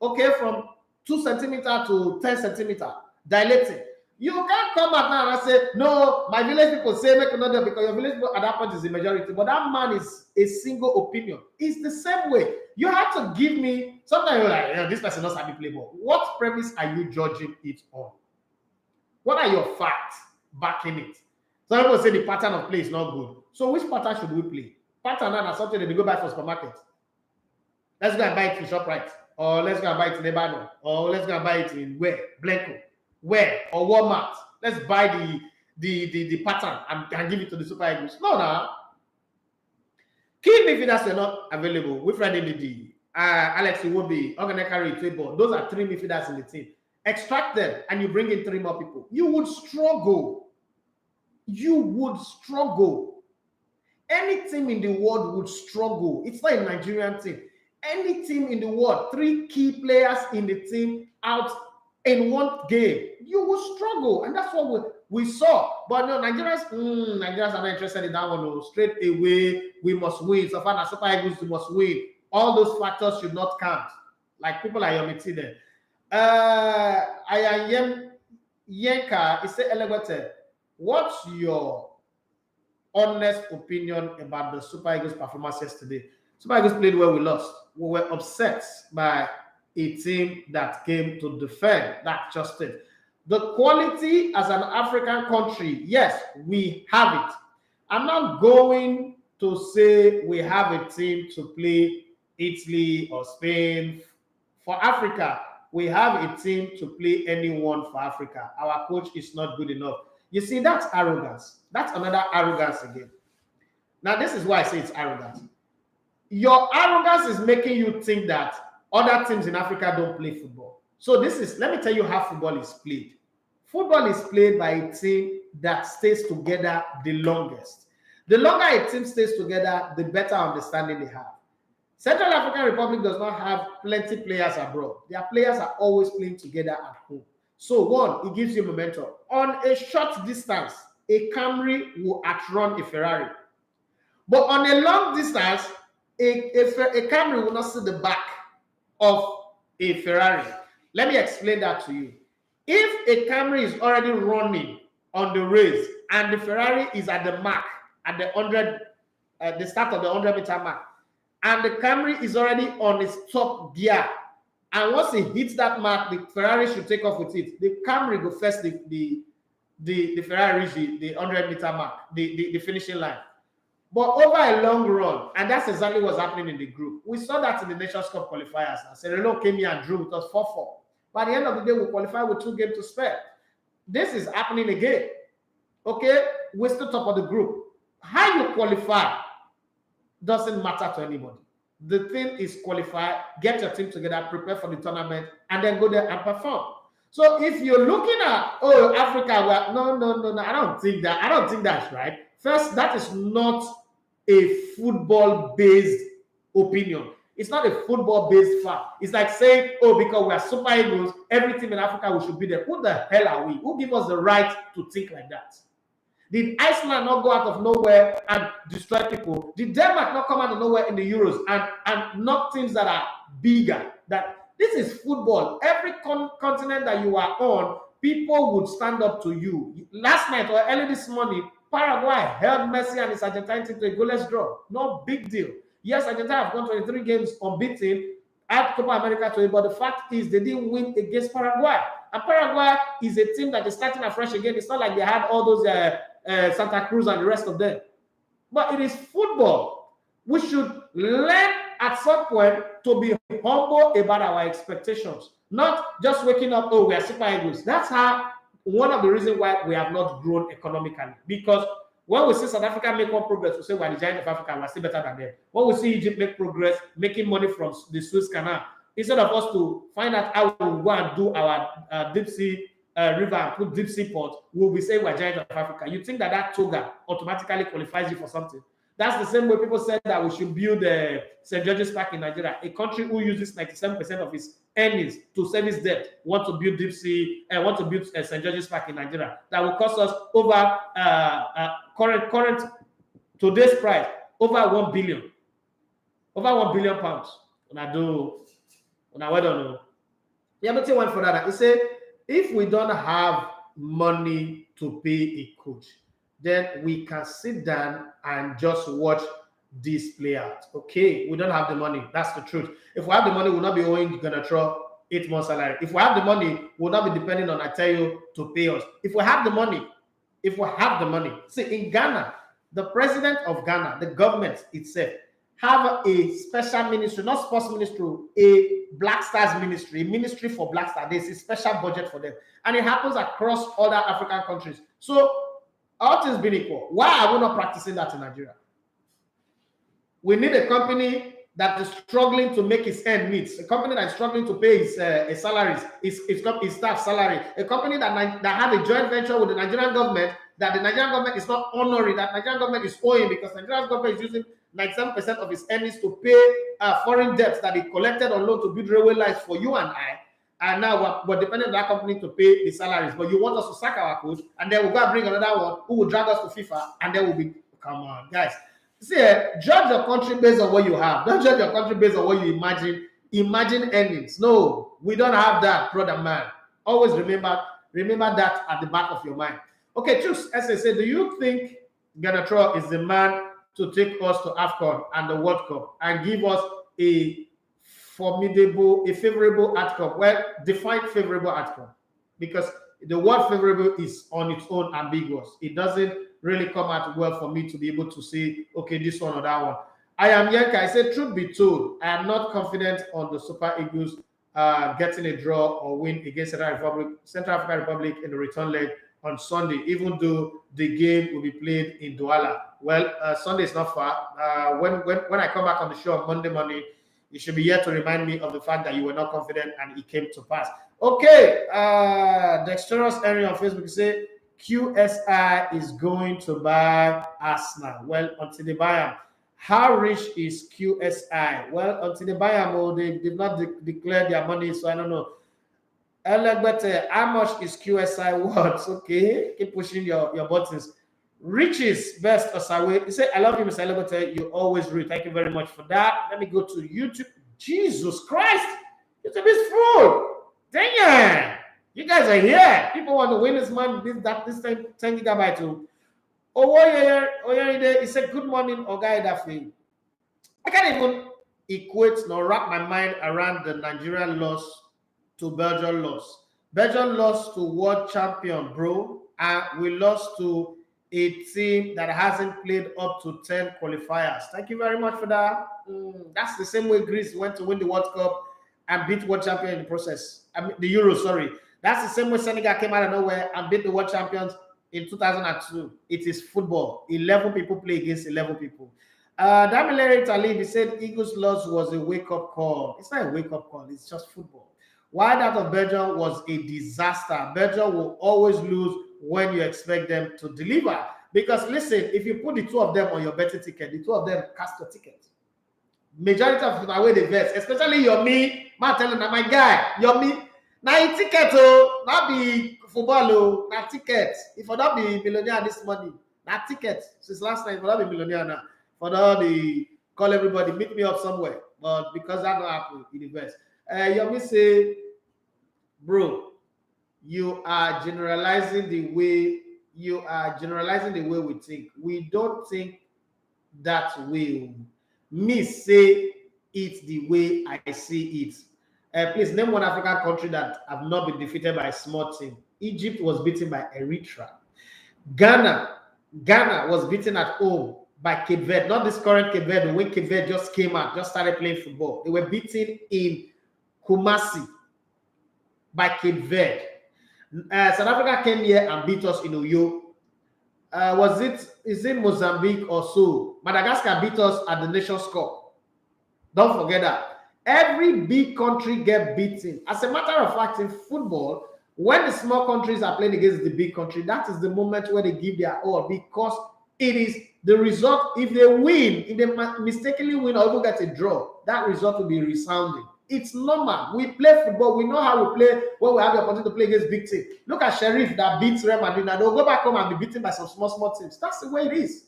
Okay, from 2 centimeters to 10 centimeters, dilating. You can't come out now and say, no, my village people say make another because your village people at that point is the majority. But that man is a single opinion. It's the same way. You have to give me, sometimes you're like, this person doesn't have play ball. What premise are you judging it on? What are your facts backing it? Some people say the pattern of play is not good. So which pattern should we play? Pattern and something that they go buy for supermarket. Let's go and buy it in ShopRite. Or let's go and buy it in Ebano. Or let's go and buy it in where? Blanco. Where? Or Walmart. Let's buy the pattern and give it to the Super Eagles. No. Key midfielders are not available. We've read in the Alex Iwobi, Oganekari, Twebo. Those are 3 midfielders in the team. Extract them and you bring in 3 more people. You would struggle. You would struggle. Any team in the world would struggle. It's not a Nigerian team. Any team in the world, 3 key players in the team out in one game, you will struggle. And that's what we saw. But no, Nigerians are not interested in that one. No. Straight away, we must win. So far as Super Eagles, we must win. All those factors should not count. Like people like Yomiti there. I am Yenka. Is it ELEGBETE? What's your honest opinion about the Super Eagles' performance yesterday? Super Eagles played well, we lost. We were upset by a team that came to defend. That's just it. The quality as an African country, yes, we have it. I'm not going to say we have a team to play Italy or Spain. For Africa, we have a team to play anyone for Africa. Our coach is not good enough. You see, that's arrogance. That's another arrogance again. Now, this is why I say it's arrogance. Your arrogance is making you think that other teams in Africa don't play football. So let me tell you how football is played. Football is played by a team that stays together the longest. The longer a team stays together, the better understanding they have. Central African Republic does not have plenty players abroad. Their players are always playing together at home. So one, it gives you momentum. On a short distance, a Camry will outrun a Ferrari. But on a long distance, a Camry will not see the back of a Ferrari. Let me explain that to you. If a Camry is already running on the race and the Ferrari is at the mark, at the start of the 100-meter mark, and the Camry is already on its top gear, And once he hits that mark, the Ferrari should take off with it. The Camry go first the Ferrari reach the 100-meter mark, the finishing line. But over a long run, and that's exactly what's happening in the group. We saw that in the Nations Cup qualifiers. Sereno came here and drew with us 4-4. By the end of the day, we qualify with 2 games to spare. This is happening again. Okay, we're still top of the group. How you qualify doesn't matter to anybody. The thing is qualify, get your team together, prepare for the tournament, and then go there and perform. So if you're looking at, oh, Africa, well, no, I don't think that's right. First, that is not a football-based opinion. It's not a football-based fact. It's like saying, oh, because we are Super Eagles, every team in Africa, we should be there. Who the hell are we? Who give us the right to think like that? Did Iceland not go out of nowhere and destroy people? Did Denmark not come out of nowhere in the Euros and knock teams that are bigger? That this is football. Every continent that you are on, people would stand up to you. Last night or early this morning, Paraguay held Messi and his Argentine team to a goalless draw. No big deal. Yes, Argentina have gone 23 games unbeaten at Copa America today, but the fact is they didn't win against Paraguay. And Paraguay is a team that is starting afresh again. It's not like they had all those Santa Cruz and the rest of them. But it is football. We should learn at some point to be humble about our expectations. Not just waking up, oh, we are Super Eagles. That's one of the reasons why we have not grown economically. Because when we see South Africa make more progress, we say we're the giant of Africa, we're still better than them. When we see Egypt make progress, making money from the Suez Canal, instead of us to find out how we go and do our deep sea river and put deep sea port, we'll be saying we're giant of Africa. You think that toga automatically qualifies you for something? That's the same way people said that we should build St. George's Park in Nigeria, a country who uses 97% of its earnings to service debt. Want to build deep sea and want to build St. George's Park in Nigeria that will cost us over current today's price over 1 billion, pounds. When I don't know. Yeah, but one for that. He said if we don't have money to pay a coach, then we can sit down and just watch this play out. Okay, we don't have the money. That's the truth. If we have the money, we'll not be owing Ganacho 8 months salary. If we have the money, we'll not be depending on Atayo to pay us. If we have the money, see, in Ghana, the president of Ghana, the government itself, have a special ministry, not sports ministry, a Black Stars ministry, a ministry for Black Stars. There's a special budget for them. And it happens across other African countries. So, all things being equal, why are we not practicing that in Nigeria? We need a company that is struggling to make its end meet, a company that is struggling to pay its salaries, its staff salary, a company that have a joint venture with the Nigerian government that the Nigerian government is not honoring, that Nigerian government is owing because the Nigerian government is using 97% of its earnings to pay foreign debts that it collected on loan to build railway lines for you and I. And now we're depending on that company to pay the salaries. But you want us to sack our coach, and then we'll go and bring another one who will drag us to FIFA, and then we'll be, come on, guys. See, judge your country based on what you have. Don't judge your country based on what you imagine. Imagine earnings. No, we don't have that, brother man. Always remember that at the back of your mind. Okay, choose, as I said, do you think Ganacho is the man to take us to AFCON and the World Cup and give us a favorable outcome? Well, define favorable outcome, because the word favorable is on its own ambiguous. It doesn't really come out well for me to be able to say, okay, this one or that one. I am Yanka. I said, truth be told, I am not confident on the Super Eagles getting a draw or win against Central African Republic in the return leg on Sunday, even though the game will be played in Douala. Well, Sunday is not far. When I come back on the show on Monday morning, you should be here to remind me of the fact that you were not confident and it came to pass. Okay, Dexterous Henry on Facebook say QSI is going to buy Arsenal. Well, until they buy them. How rich is QSI? Well, until they buy them, they did not declare their money, so I don't know. Elegbete, how much is QSI worth? Okay, keep pushing your buttons. Riches best Osawe. You say, I love you, Mr. Elegbete. You always read. Thank you very much for that. Let me go to YouTube. Jesus Christ, YouTube is full. Dang, you guys are here. People want to win this month. This time 10 gigabyte too. Oh, he said, good morning, Oga Edafi. I can't even. equate nor wrap my mind around the Nigerian loss to Belgium loss. Belgium lost to world champion, bro, and we lost to a team that hasn't played up to 10 qualifiers. Thank you very much for that. That's the same way Greece went to win the World Cup and beat world champion in the process. I mean, the Euro, sorry. That's the same way Senegal came out of nowhere and beat the world champions in 2002. It is football. 11 people play against 11 people. Damilare Talib, he said Eagles' loss was a wake-up call. It's not a wake-up call. It's just football. Why that of Belgium was a disaster. Belgium will always lose when you expect them to deliver. Because listen, if you put the two of them on your betting ticket, the two of them cast your ticket. Majority of my way they vex, especially your me, man telling my guy, your me. Now ticket oh, not be football oh, not ticket. If I not be millionaire this money, not ticket. Since last night, if I not be millionaire now, for all the call everybody, meet me up somewhere. But because that not happen in the West. Your me say, bro, you are generalizing the way we think. We don't think that way. Me say it the way I see it. Please name one African country that have not been defeated by a small team. Egypt was beaten by Eritrea. Ghana was beaten at home by Cape Verde. Not this current Cape Verde, when Cape Verde just came out, just started playing football. They were beaten in Kumasi by Cape Verde. South Africa came here and beat us in Uyo. Is it Mozambique or so? Madagascar beat us at the Nations Cup. Don't forget that. Every big country get beaten. As a matter of fact, in football, when the small countries are playing against the big country, that is the moment where they give their all, because it is the result. If they win, if they mistakenly win or even get a draw, that result will be resounding. It's normal. We play football. We know how we play when we have the opportunity to play against big teams. Look at Sheriff that beats Real Madrid. Now they'll go back home and be beaten by some small teams. That's the way it is.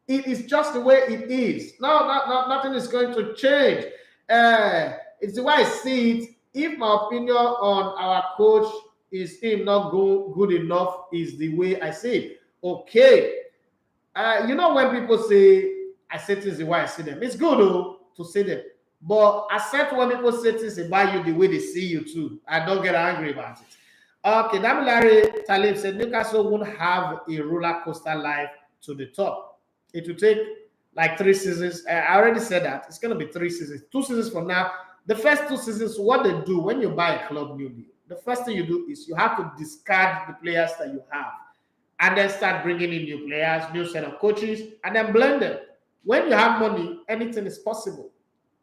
It is just the way it is. Nothing is going to change. It's the way I see it. If my opinion on our coach is him not good enough, is the way I see it. Okay. You know when people say, I say things the way I see them. It's good though to say them. But accept when people say things about you the way they see you too. I don't get angry about it. Okay, Damilare Talib said Newcastle won't have a roller coaster life to the top. It will take like 3 seasons. I already said that. It's going to be 3 seasons. 2 seasons from now. The first 2 seasons, what they do when you buy a club newly, the first thing you do is you have to discard the players that you have and then start bringing in new players, new set of coaches, and then blend them. When you have money, anything is possible.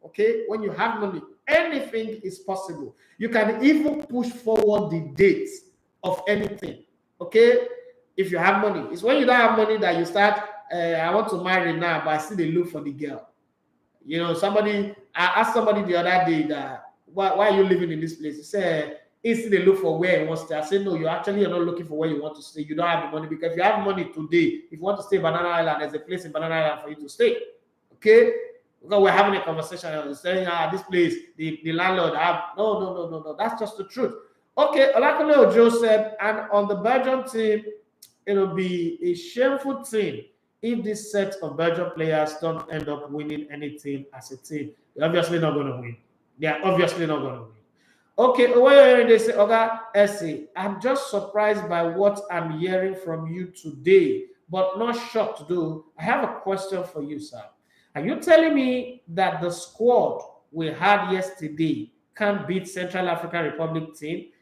Okay, when you have money, anything is possible. You can even push forward the dates of anything. Okay, if you have money, it's when you don't have money that you start. I want to marry now, but I still they look for the girl. You know, I asked somebody the other day that why are you living in this place? He said, still they look for where he wants to stay. I said, no, you're not looking for where you want to stay. You don't have the money, because if you have money today, if you want to stay in Banana Island, there's a place in Banana Island for you to stay. Okay. Because we're having a conversation, saying, this place, the landlord no. That's just the truth. Okay, Olakule Ojo said, and on the Belgium team, it'll be a shameful thing if this set of Belgian players don't end up winning anything as a team. They're obviously not going to win. Okay, they say, Oga Essie, I'm just surprised by what I'm hearing from you today, but not shocked though. I have a question for you, sir. Are you telling me that the squad we had yesterday can't beat Central African Republic team?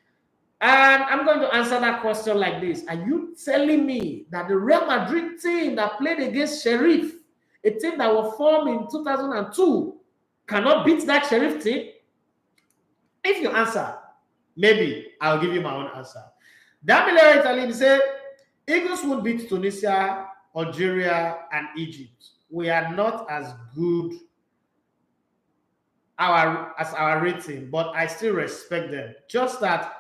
And I'm going to answer that question like this. Are you telling me that the Real Madrid team that played against Sheriff, a team that was formed in 2002, cannot beat that Sheriff team? If you answer, maybe I'll give you my own answer. Damilare Talib said, Eagles would beat Tunisia, Algeria, and Egypt. We are not as good as our rating, but I still respect them. Just that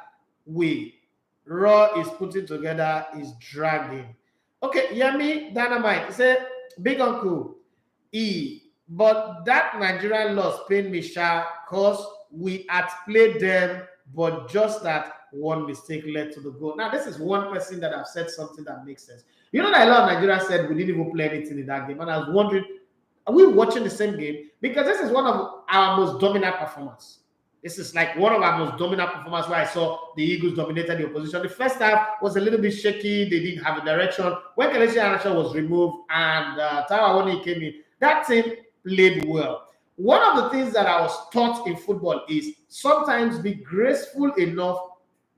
Raw is putting together is dragging. Okay, Yemi Dynamite, he said, Big Uncle, but that Nigerian loss pain me, because we outplayed them, but just that one mistake led to the goal. Now, this is one person that I've said something that makes sense. You know that a lot of Nigerians said we didn't even play anything in that game, and I was wondering, Are we watching the same game? Because this is one of our most dominant performances. This is like one of our most dominant performances where I saw the Eagles dominated the opposition. The first half was a little bit shaky. They didn't have a direction. When Kelechi Iheanacho was removed and Taiwo Awoniyi came in, that team played well. One of the things that I was taught in football is sometimes be graceful enough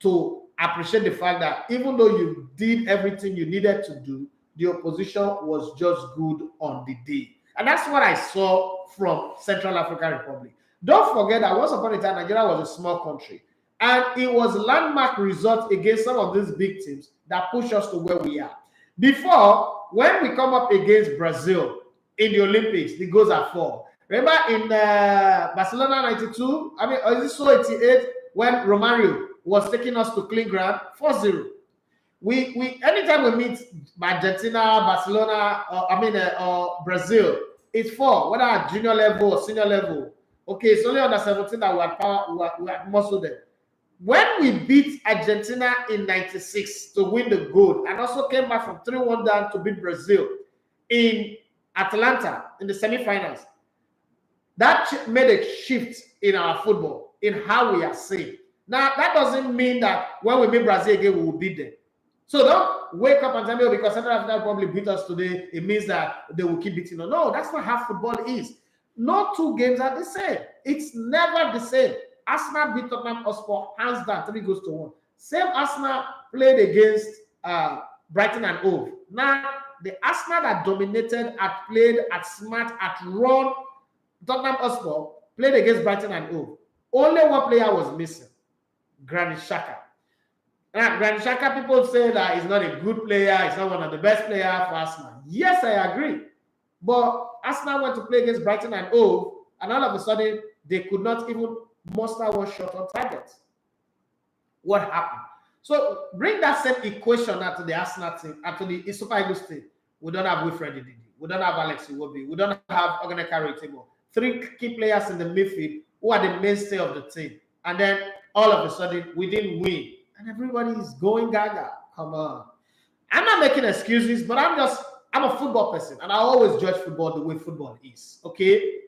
to appreciate the fact that even though you did everything you needed to do, the opposition was just good on the day. And that's what I saw from Central African Republic. Don't forget that once upon a time, Nigeria was a small country. And it was landmark results against some of these big teams that pushed us to where we are. Before, when we come up against Brazil in the Olympics, the goals are 4. Remember in Barcelona 92, or is it so 88, when Romario was taking us to clean ground, 4-0. We anytime we meet Argentina, Barcelona, or Brazil, it's 4, whether at junior level or senior level. Okay, it's only under 17 that we had muscle them. When we beat Argentina in 96 to win the gold, and also came back from 3-1 down to beat Brazil in Atlanta in the semifinals, that made a shift in our football, in how we are seen. Now, that doesn't mean that when we meet Brazil again, we will beat them. So don't wake up and tell me, because Central Africa probably beat us today, it means that they will keep beating us. No, that's not how football is. No 2 games are the same. It's never the same. Arsenal beat Tottenham Hotspur hands down 3-1. Same Arsenal played against Brighton and Hove. Now, the Arsenal that dominated, had played, had smart, had run Tottenham Hotspur played against Brighton and Hove. Only one player was missing, Granit Xhaka. Now, Granit Xhaka, people say that he's not a good player, he's not one of the best players for Arsenal. Yes, I agree. But Arsenal went to play against Brighton and Hove, and all of a sudden, they could not even muster one shot on target. What happened? So bring that same equation out to the Arsenal team, out to the Super Eagles team. We don't have Wilfred Ndidi. We don't have Alex Iwobi. We don't have Ogoneka Retebo. 3 key players in the midfield who are the mainstay of the team. And then all of a sudden, we didn't win. And everybody is going gaga. Come on. I'm not making excuses, but I'm a football person. And I always judge football the way football is. Okay?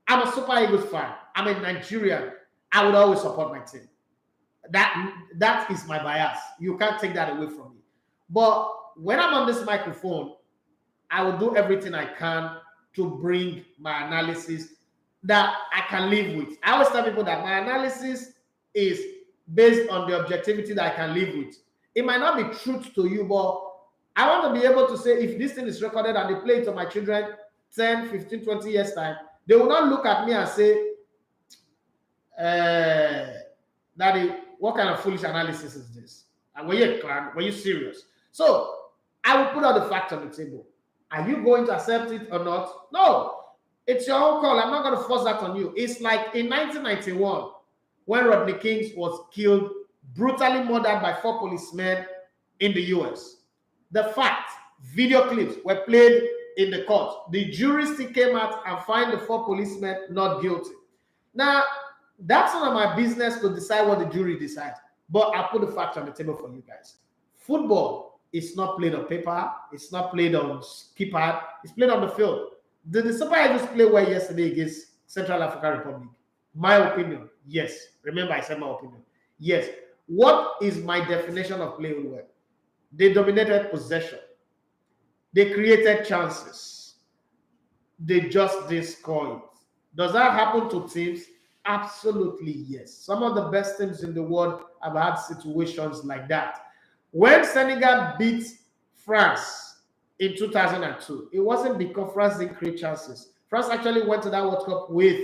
I'm a Super Eagles fan. I'm a Nigerian. I would always support my team. That is my bias. You can't take that away from me. But when I'm on this microphone, I will do everything I can to bring my analysis that I can live with. I always tell people that my analysis is based on the objectivity that I can live with. It might not be truth to you, but I want to be able to say if this thing is recorded and they play it to my children 10, 15, 20 years time, they will not look at me and say, Daddy, what kind of foolish analysis is this? And were you serious? So I will put out the facts on the table. Are you going to accept it or not? No. It's your own call. I'm not going to force that on you. It's like in 1991, when Rodney King was killed, brutally murdered by 4 policemen in the US. The fact, video clips were played in the court. The jury still came out and found the 4 policemen not guilty. Now, that's none of my business to decide what the jury decides, but I'll put the facts on the table for you guys. Football is not played on paper. It's not played on keypad. It's played on the field. Did the Super Eagles play well yesterday against Central African Republic? My opinion, yes. Remember, I said my opinion. Yes. What is my definition of playing well? They dominated possession. They created chances. They just didn't score it. Does that happen to teams? Absolutely, yes. Some of the best teams in the world have had situations like that. When Senegal beat France in 2002, it wasn't because France didn't create chances. France actually went to that World Cup with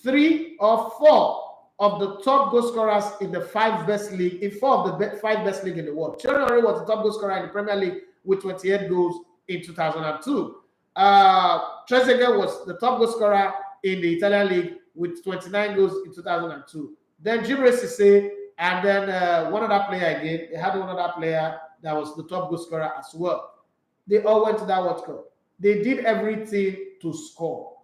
3 or 4 of the top goal scorers in the 5 best league, in 4 of the 5 best league in the world. Thierry Henry was the top goal scorer in the Premier League with 28 goals in 2002. Trezeguet was the top goal scorer in the Italian league with 29 goals in 2002. Then Djibril Cissé, and then one other player again. They had one other player that was the top goal scorer as well. They all went to that World Cup. They did everything to score.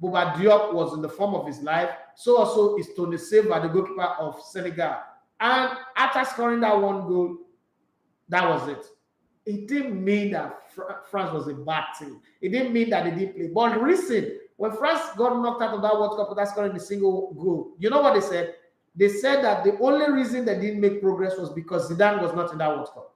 Bouba Diop was in the form of his life. So also is Tony Silva, the goalkeeper of Senegal. And after scoring that 1 goal, that was it. it didn't mean that France was a bad team. It didn't mean that they didn't play. But recent, when France got knocked out of that World Cup without scoring a single goal, you know what they said? They said that the only reason they didn't make progress was because Zidane was not in that World Cup.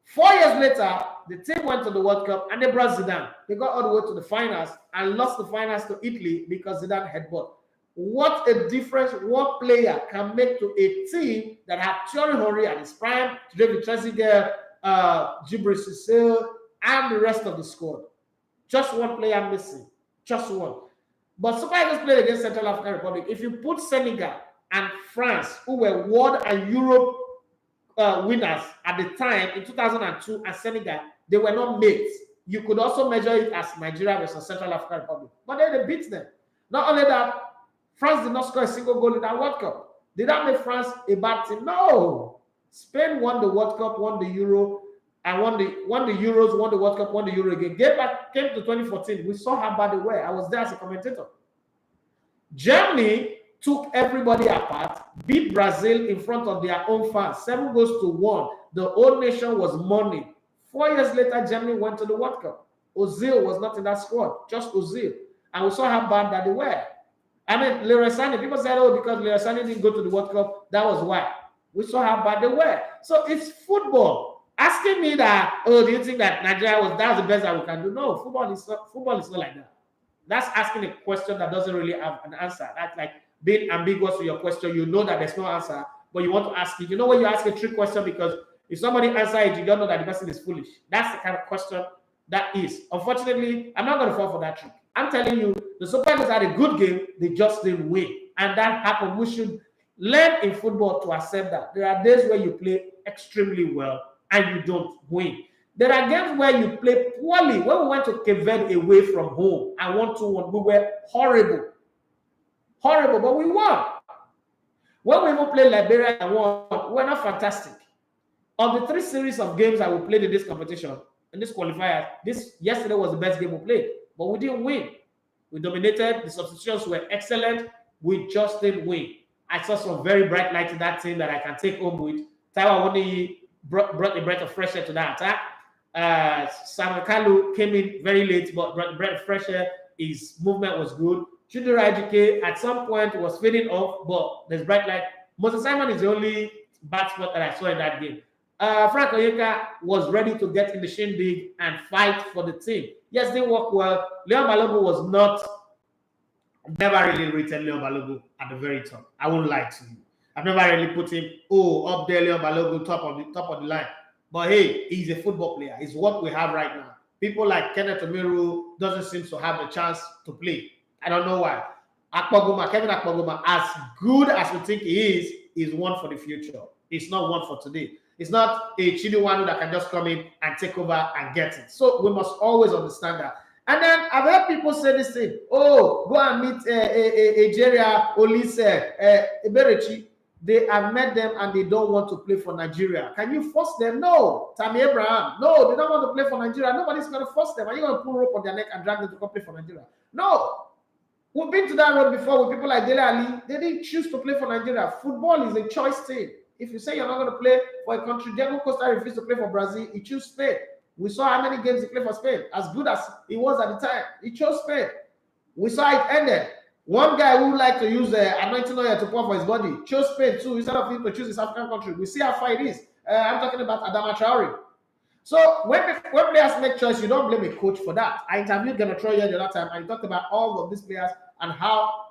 4 years later, the team went to the World Cup and they brought Zidane. They got all the way to the finals and lost the finals to Italy because Zidane headbutt. What a difference one player can make to a team that had Thierry Henry at his prime, David Trezeguet, Djibril Cissé, and the rest of the squad. Just one player missing. Just one. But Super Eagles played against Central African Republic. If you put Senegal and France, who were World and Europe winners at the time in 2002 and Senegal, they were not mates. You could also measure it as Nigeria versus Central African Republic. But then they beat them. Not only that, France did not score a single goal in that World Cup. Did that make France a bad team? No. Spain won the World Cup, won the Euro, and won the Euros, won the World Cup, won the Euro again. Came to 2014. We saw how bad they were. I was there as a commentator. Germany took everybody apart, beat Brazil in front of their own fans, 7-1. The whole nation was mourning. 4 years later, Germany went to the World Cup. Ozil was not in that squad, just Ozil. And we saw how bad that they were. I mean, Leroy Sané, people said, oh, because Leroy Sané didn't go to the World Cup, that was why. We saw how bad they were. So it's football. Asking me that, oh, do you think that Nigeria was the best that we can do? No, football is not like that. That's asking a question that doesn't really have an answer. That's like being ambiguous to your question. You know that there's no answer, but you want to ask it. You know when you ask a trick question, because if somebody answers it, you don't know that the person is foolish. That's the kind of question that is. Unfortunately, I'm not going to fall for that trick. I'm telling you, the Super Eagles had a good game. They just didn't win. And that happened. We should learn in football to accept that. There are days where you play extremely well and you don't win. There are games where you play poorly. When we went to Cape Verde away from home and 1-2-1, we were horrible. Horrible, but we won. When we even played Liberia and won, we were not fantastic. Of the 3 series of games that we played in this competition, in this qualifier, yesterday was the best game we played, but we didn't win. We dominated. The substitutions were excellent. We just didn't win. I saw some very bright lights in that team that I can take home with. Taiwa Woni brought a breath of fresh air to that attack. Samuel Kalu came in very late, but brought a breath of fresh air. His movement was good. Chidera Ejike at some point was fading off, but there's bright light. Moses Simon is the only bad spot that I saw in that game. Frank Onyeka was ready to get in the shindig and fight for the team. Yes, they work well. Leon Balogun was not, never really rated Leon Balogun at the very top. I won't lie to you. I've never really put him, up there, Leon Balogun, top of the line. But hey, he's a football player. He's what we have right now. People like Kenneth Omeru doesn't seem to have the chance to play. I don't know why. Kevin Akpoguma, as good as we think he is one for the future. He's not one for today. It's not a Chidiwanu that can just come in and take over and get it. So we must always understand that. And then I've heard people say this thing, go and meet Ejeria, Olise, Eberechi. They have met them and they don't want to play for Nigeria. Can you force them? No. Tammy Abraham. No, they don't want to play for Nigeria. Nobody's going to force them. Are you going to pull rope on their neck and drag them to come play for Nigeria? No. We've been to that road before with people like Dele Ali. They didn't choose to play for Nigeria. Football is a choice thing. If you say you're not going to play for a country, Diego Costa refused to play for Brazil. He chose Spain. We saw how many games he played for Spain. As good as he was at the time, he chose Spain. We saw it ended. One guy who liked to use anointing oil to pour for his body chose Spain too, instead of him to choose his African country. We see how far it is. I'm talking about Adama Traore. So when players make choice, you don't blame a coach for that. I interviewed Geno Troyer the other time and he talked about all of these players and how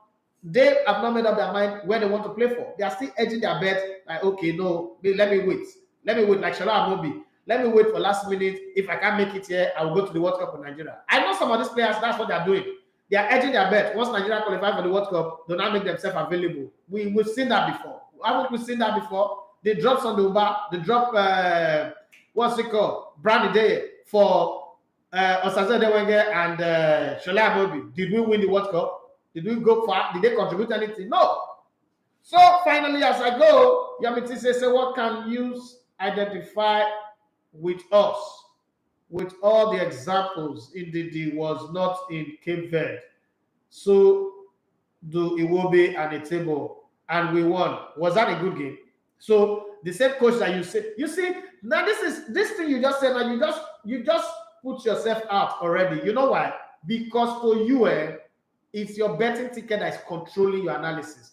they have not made up their mind where they want to play for. They are still edging their bet. Like, okay, no, let me wait. Let me wait. Like Shola Amobi. Let me wait for last minute. If I can't make it here, I will go to the World Cup for Nigeria. I know some of these players, that's what they're doing. They are edging their bet. Once Nigeria qualify for the World Cup, do not make themselves available. We've seen that before. Haven't we seen that before? They dropped Sondumba. They dropped, what's it called? Brandy Day for Osaze Dewenge and Shola Amobi. Did we win the World Cup? Did we go far? Did they contribute anything? No. So finally, as I go, Yamiti says, what can you identify with us? With all the examples, Ndidi was not in Cape Verde. So do Iwobi and Etebo, and we won. Was that a good game? So the same coach that you see, now this thing you just said, now you just put yourself out already. You know why? Because to you, it's your betting ticket that is controlling your analysis.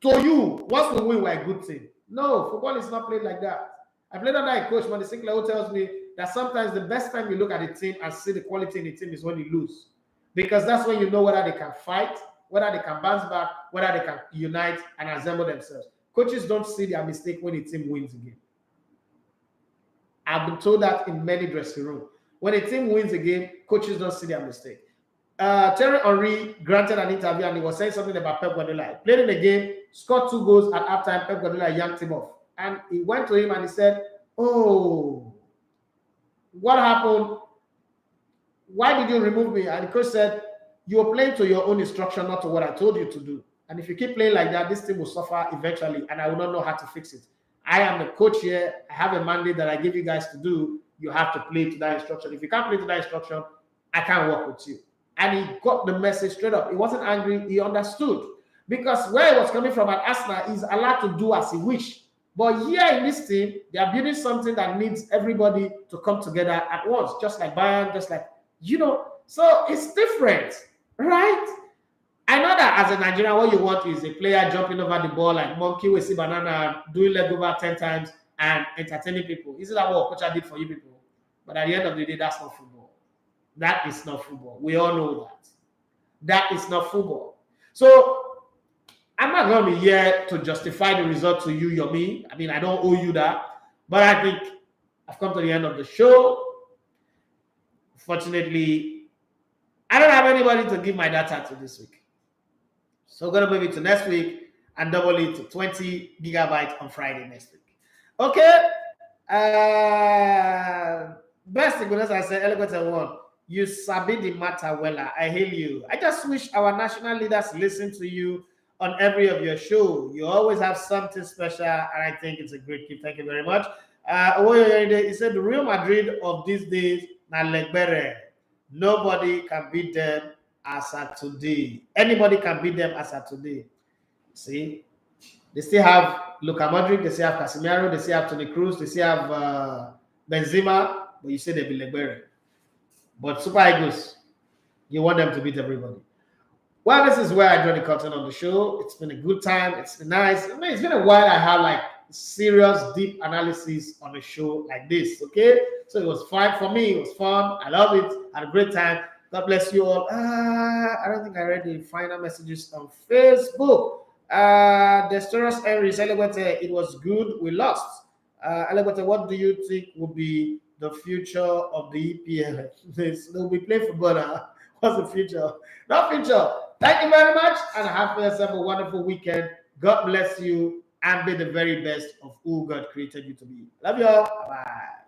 To you, once we win, we're a good team. No, football is not played like that. I played under a coach, Monty Sinclair, who tells me that sometimes the best time you look at a team and see the quality in the team is when you lose. Because that's when you know whether they can fight, whether they can bounce back, whether they can unite and assemble themselves. Coaches don't see their mistake when a team wins a game. I've been told that in many dressing rooms. When a team wins a game, coaches don't see their mistake. Thierry Henry granted an interview and he was saying something about Pep Guardiola. He played in the game, scored 2 goals at halftime. Pep Guardiola yanked him off. And he went to him and he said, "Oh, what happened? Why did you remove me?" And the coach said, "You were playing to your own instruction, not to what I told you to do. And if you keep playing like that, this team will suffer eventually, and I will not know how to fix it. I am the coach here. I have a mandate that I give you guys to do. You have to play to that instruction. If you can't play to that instruction, I can't work with you." And he got the message straight up. He wasn't angry. He understood. Because where he was coming from at Arsenal, he's allowed to do as he wishes. But here in this team, they are building something that needs everybody to come together at once, just like Bayern, just like, so it's different, right? I know that as a Nigerian, what you want is a player jumping over the ball like monkey with a banana, doing leg over 10 times and entertaining people. Isn't that what Coach did for you people? But at the end of the day, that's not football. That is not football. We all know that. That is not football. So I'm not going to be here to justify the result to you, Yomi. I mean, I don't owe you that. But I think I've come to the end of the show. Fortunately, I don't have anybody to give my data to this week. So I'm going to move it to next week and double it to 20 gigabytes on Friday next week. Okay? Best thing, as I said, Elegbete one. You sabi the matter well. I hail you. I just wish our national leaders listen to you on every of your show. You always have something special, and I think it's a great gift. Thank you very much. He said the Real Madrid of these days, na Legbere. Nobody can beat them as at today. Anybody can beat them as at today. See, they still have Luka Modric, they still have Casemiro, they still have Toni Kroos, they still have Benzema, but you say they be Legbere. But Super Eagles, you want them to beat everybody. Well, this is where I draw the curtain on the show. It's been a good time. It's been nice. I mean, it's been a while I have like serious, deep analysis on a show like this, okay? So it was fun for me. It was fun. I love it. I had a great time. God bless you all. I don't think I read the final messages on Facebook. Destroyers Henry, Elegbete, it was good. We lost. Elegbete, what do you think will be the future of the EPL? They'll be playing football. What's the future? No future. Thank you very much and have yourself a wonderful weekend. God bless you and be the very best of who God created you to be. Love you all. Bye.